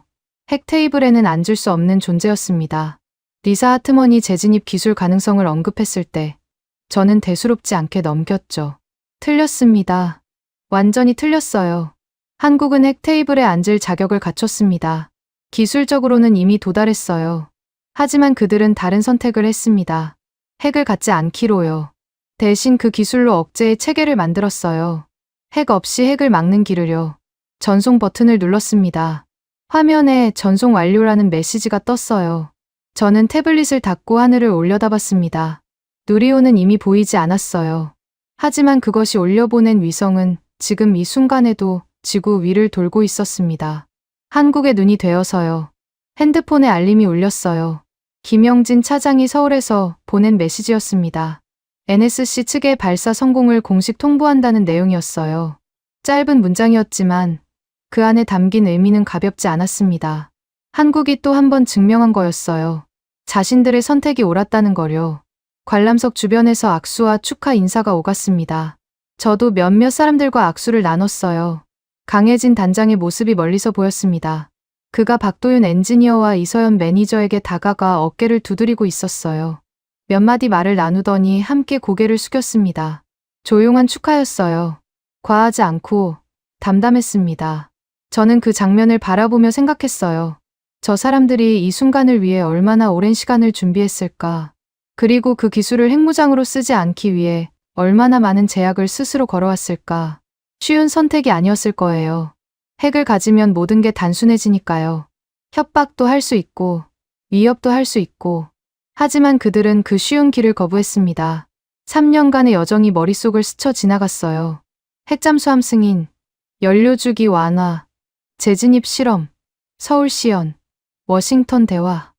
핵 테이블에는 앉을 수 없는 존재였습니다. 리사 하트먼이 재진입 기술 가능성을 언급했을 때 저는 대수롭지 않게 넘겼죠. 틀렸습니다. 완전히 틀렸어요. 한국은 핵 테이블에 앉을 자격을 갖췄습니다. 기술적으로는 이미 도달했어요. 하지만 그들은 다른 선택을 했습니다. 핵을 갖지 않기로요. 대신 그 기술로 억제의 체계를 만들었어요. 핵 없이 핵을 막는 길을요. 전송 버튼을 눌렀습니다. 화면에 전송 완료라는 메시지가 떴어요. 저는 태블릿을 닫고 하늘을 올려다봤습니다. 누리호는 이미 보이지 않았어요. 하지만 그것이 올려보낸 위성은 지금 이 순간에도 지구 위를 돌고 있었습니다. 한국의 눈이 되어서요. 핸드폰에 알림이 울렸어요. 김영진 차장이 서울에서 보낸 메시지였습니다. NSC 측의 발사 성공을 공식 통보한다는 내용이었어요. 짧은 문장이었지만 그 안에 담긴 의미는 가볍지 않았습니다. 한국이 또 한 번 증명한 거였어요. 자신들의 선택이 옳았다는 거요. 관람석 주변에서 악수와 축하 인사가 오갔습니다. 저도 몇몇 사람들과 악수를 나눴어요. 강혜진 단장의 모습이 멀리서 보였습니다. 그가 박도윤 엔지니어와 이서연 매니저에게 다가가 어깨를 두드리고 있었어요. 몇 마디 말을 나누더니 함께 고개를 숙였습니다. 조용한 축하였어요. 과하지 않고 담담했습니다. 저는 그 장면을 바라보며 생각했어요. 저 사람들이 이 순간을 위해 얼마나 오랜 시간을 준비했을까. 그리고 그 기술을 핵무장으로 쓰지 않기 위해 얼마나 많은 제약을 스스로 걸어왔을까. 쉬운 선택이 아니었을 거예요. 핵을 가지면 모든 게 단순해지니까요. 협박도 할 수 있고 위협도 할 수 있고. 하지만 그들은 그 쉬운 길을 거부했습니다. 3년간의 여정이 머릿속을 스쳐 지나갔어요. 핵잠수함 승인, 연료주기 완화, 재진입 실험, 서울 시연, 워싱턴 대화.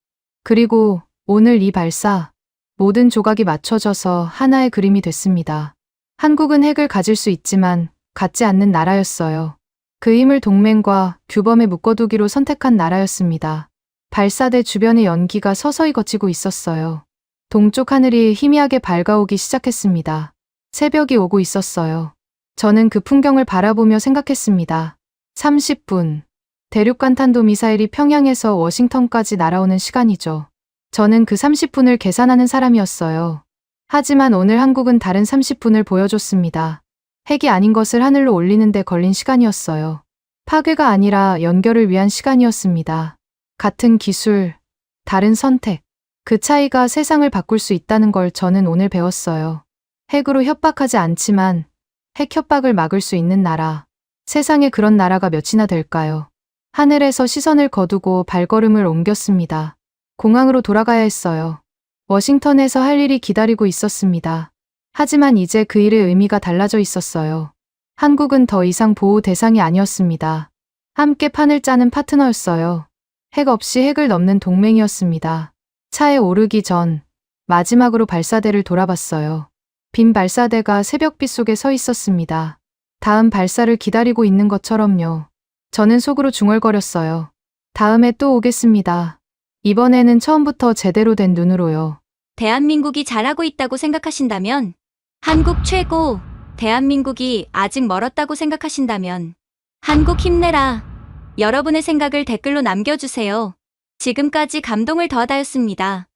그리고 오늘 이 발사. 모든 조각이 맞춰져서 하나의 그림이 됐습니다. 한국은 핵을 가질 수 있지만 갖지 않는 나라였어요. 그 힘을 동맹과 규범에 묶어두기로 선택한 나라였습니다. 발사대 주변의 연기가 서서히 걷히고 있었어요. 동쪽 하늘이 희미하게 밝아오기 시작했습니다. 새벽이 오고 있었어요. 저는 그 풍경을 바라보며 생각했습니다. 30분. 대륙간 탄도미사일이 평양에서 워싱턴까지 날아오는 시간이죠. 저는 그 30분을 계산하는 사람이었어요. 하지만 오늘 한국은 다른 30분을 보여줬습니다. 핵이 아닌 것을 하늘로 올리는 데 걸린 시간이었어요. 파괴가 아니라 연결을 위한 시간이었습니다. 같은 기술, 다른 선택. 그 차이가 세상을 바꿀 수 있다는 걸 저는 오늘 배웠어요. 핵으로 협박하지 않지만 핵 협박을 막을 수 있는 나라. 세상에 그런 나라가 몇이나 될까요? 하늘에서 시선을 거두고 발걸음을 옮겼습니다. 공항으로 돌아가야 했어요. 워싱턴에서 할 일이 기다리고 있었습니다. 하지만 이제 그 일의 의미가 달라져 있었어요. 한국은 더 이상 보호 대상이 아니었습니다. 함께 판을 짜는 파트너였어요. 핵 없이 핵을 넘는 동맹이었습니다. 차에 오르기 전 마지막으로 발사대를 돌아봤어요. 빈 발사대가 새벽빛 속에 서 있었습니다. 다음 발사를 기다리고 있는 것처럼요. 저는 속으로 중얼거렸어요. 다음에 또 오겠습니다. 이번에는 처음부터 제대로 된 눈으로요. 대한민국이 잘하고 있다고 생각하신다면, 한국 최고, 대한민국이 아직 멀었다고 생각하신다면, 한국 힘내라. 여러분의 생각을 댓글로 남겨주세요. 지금까지 감동을 더하다였습니다.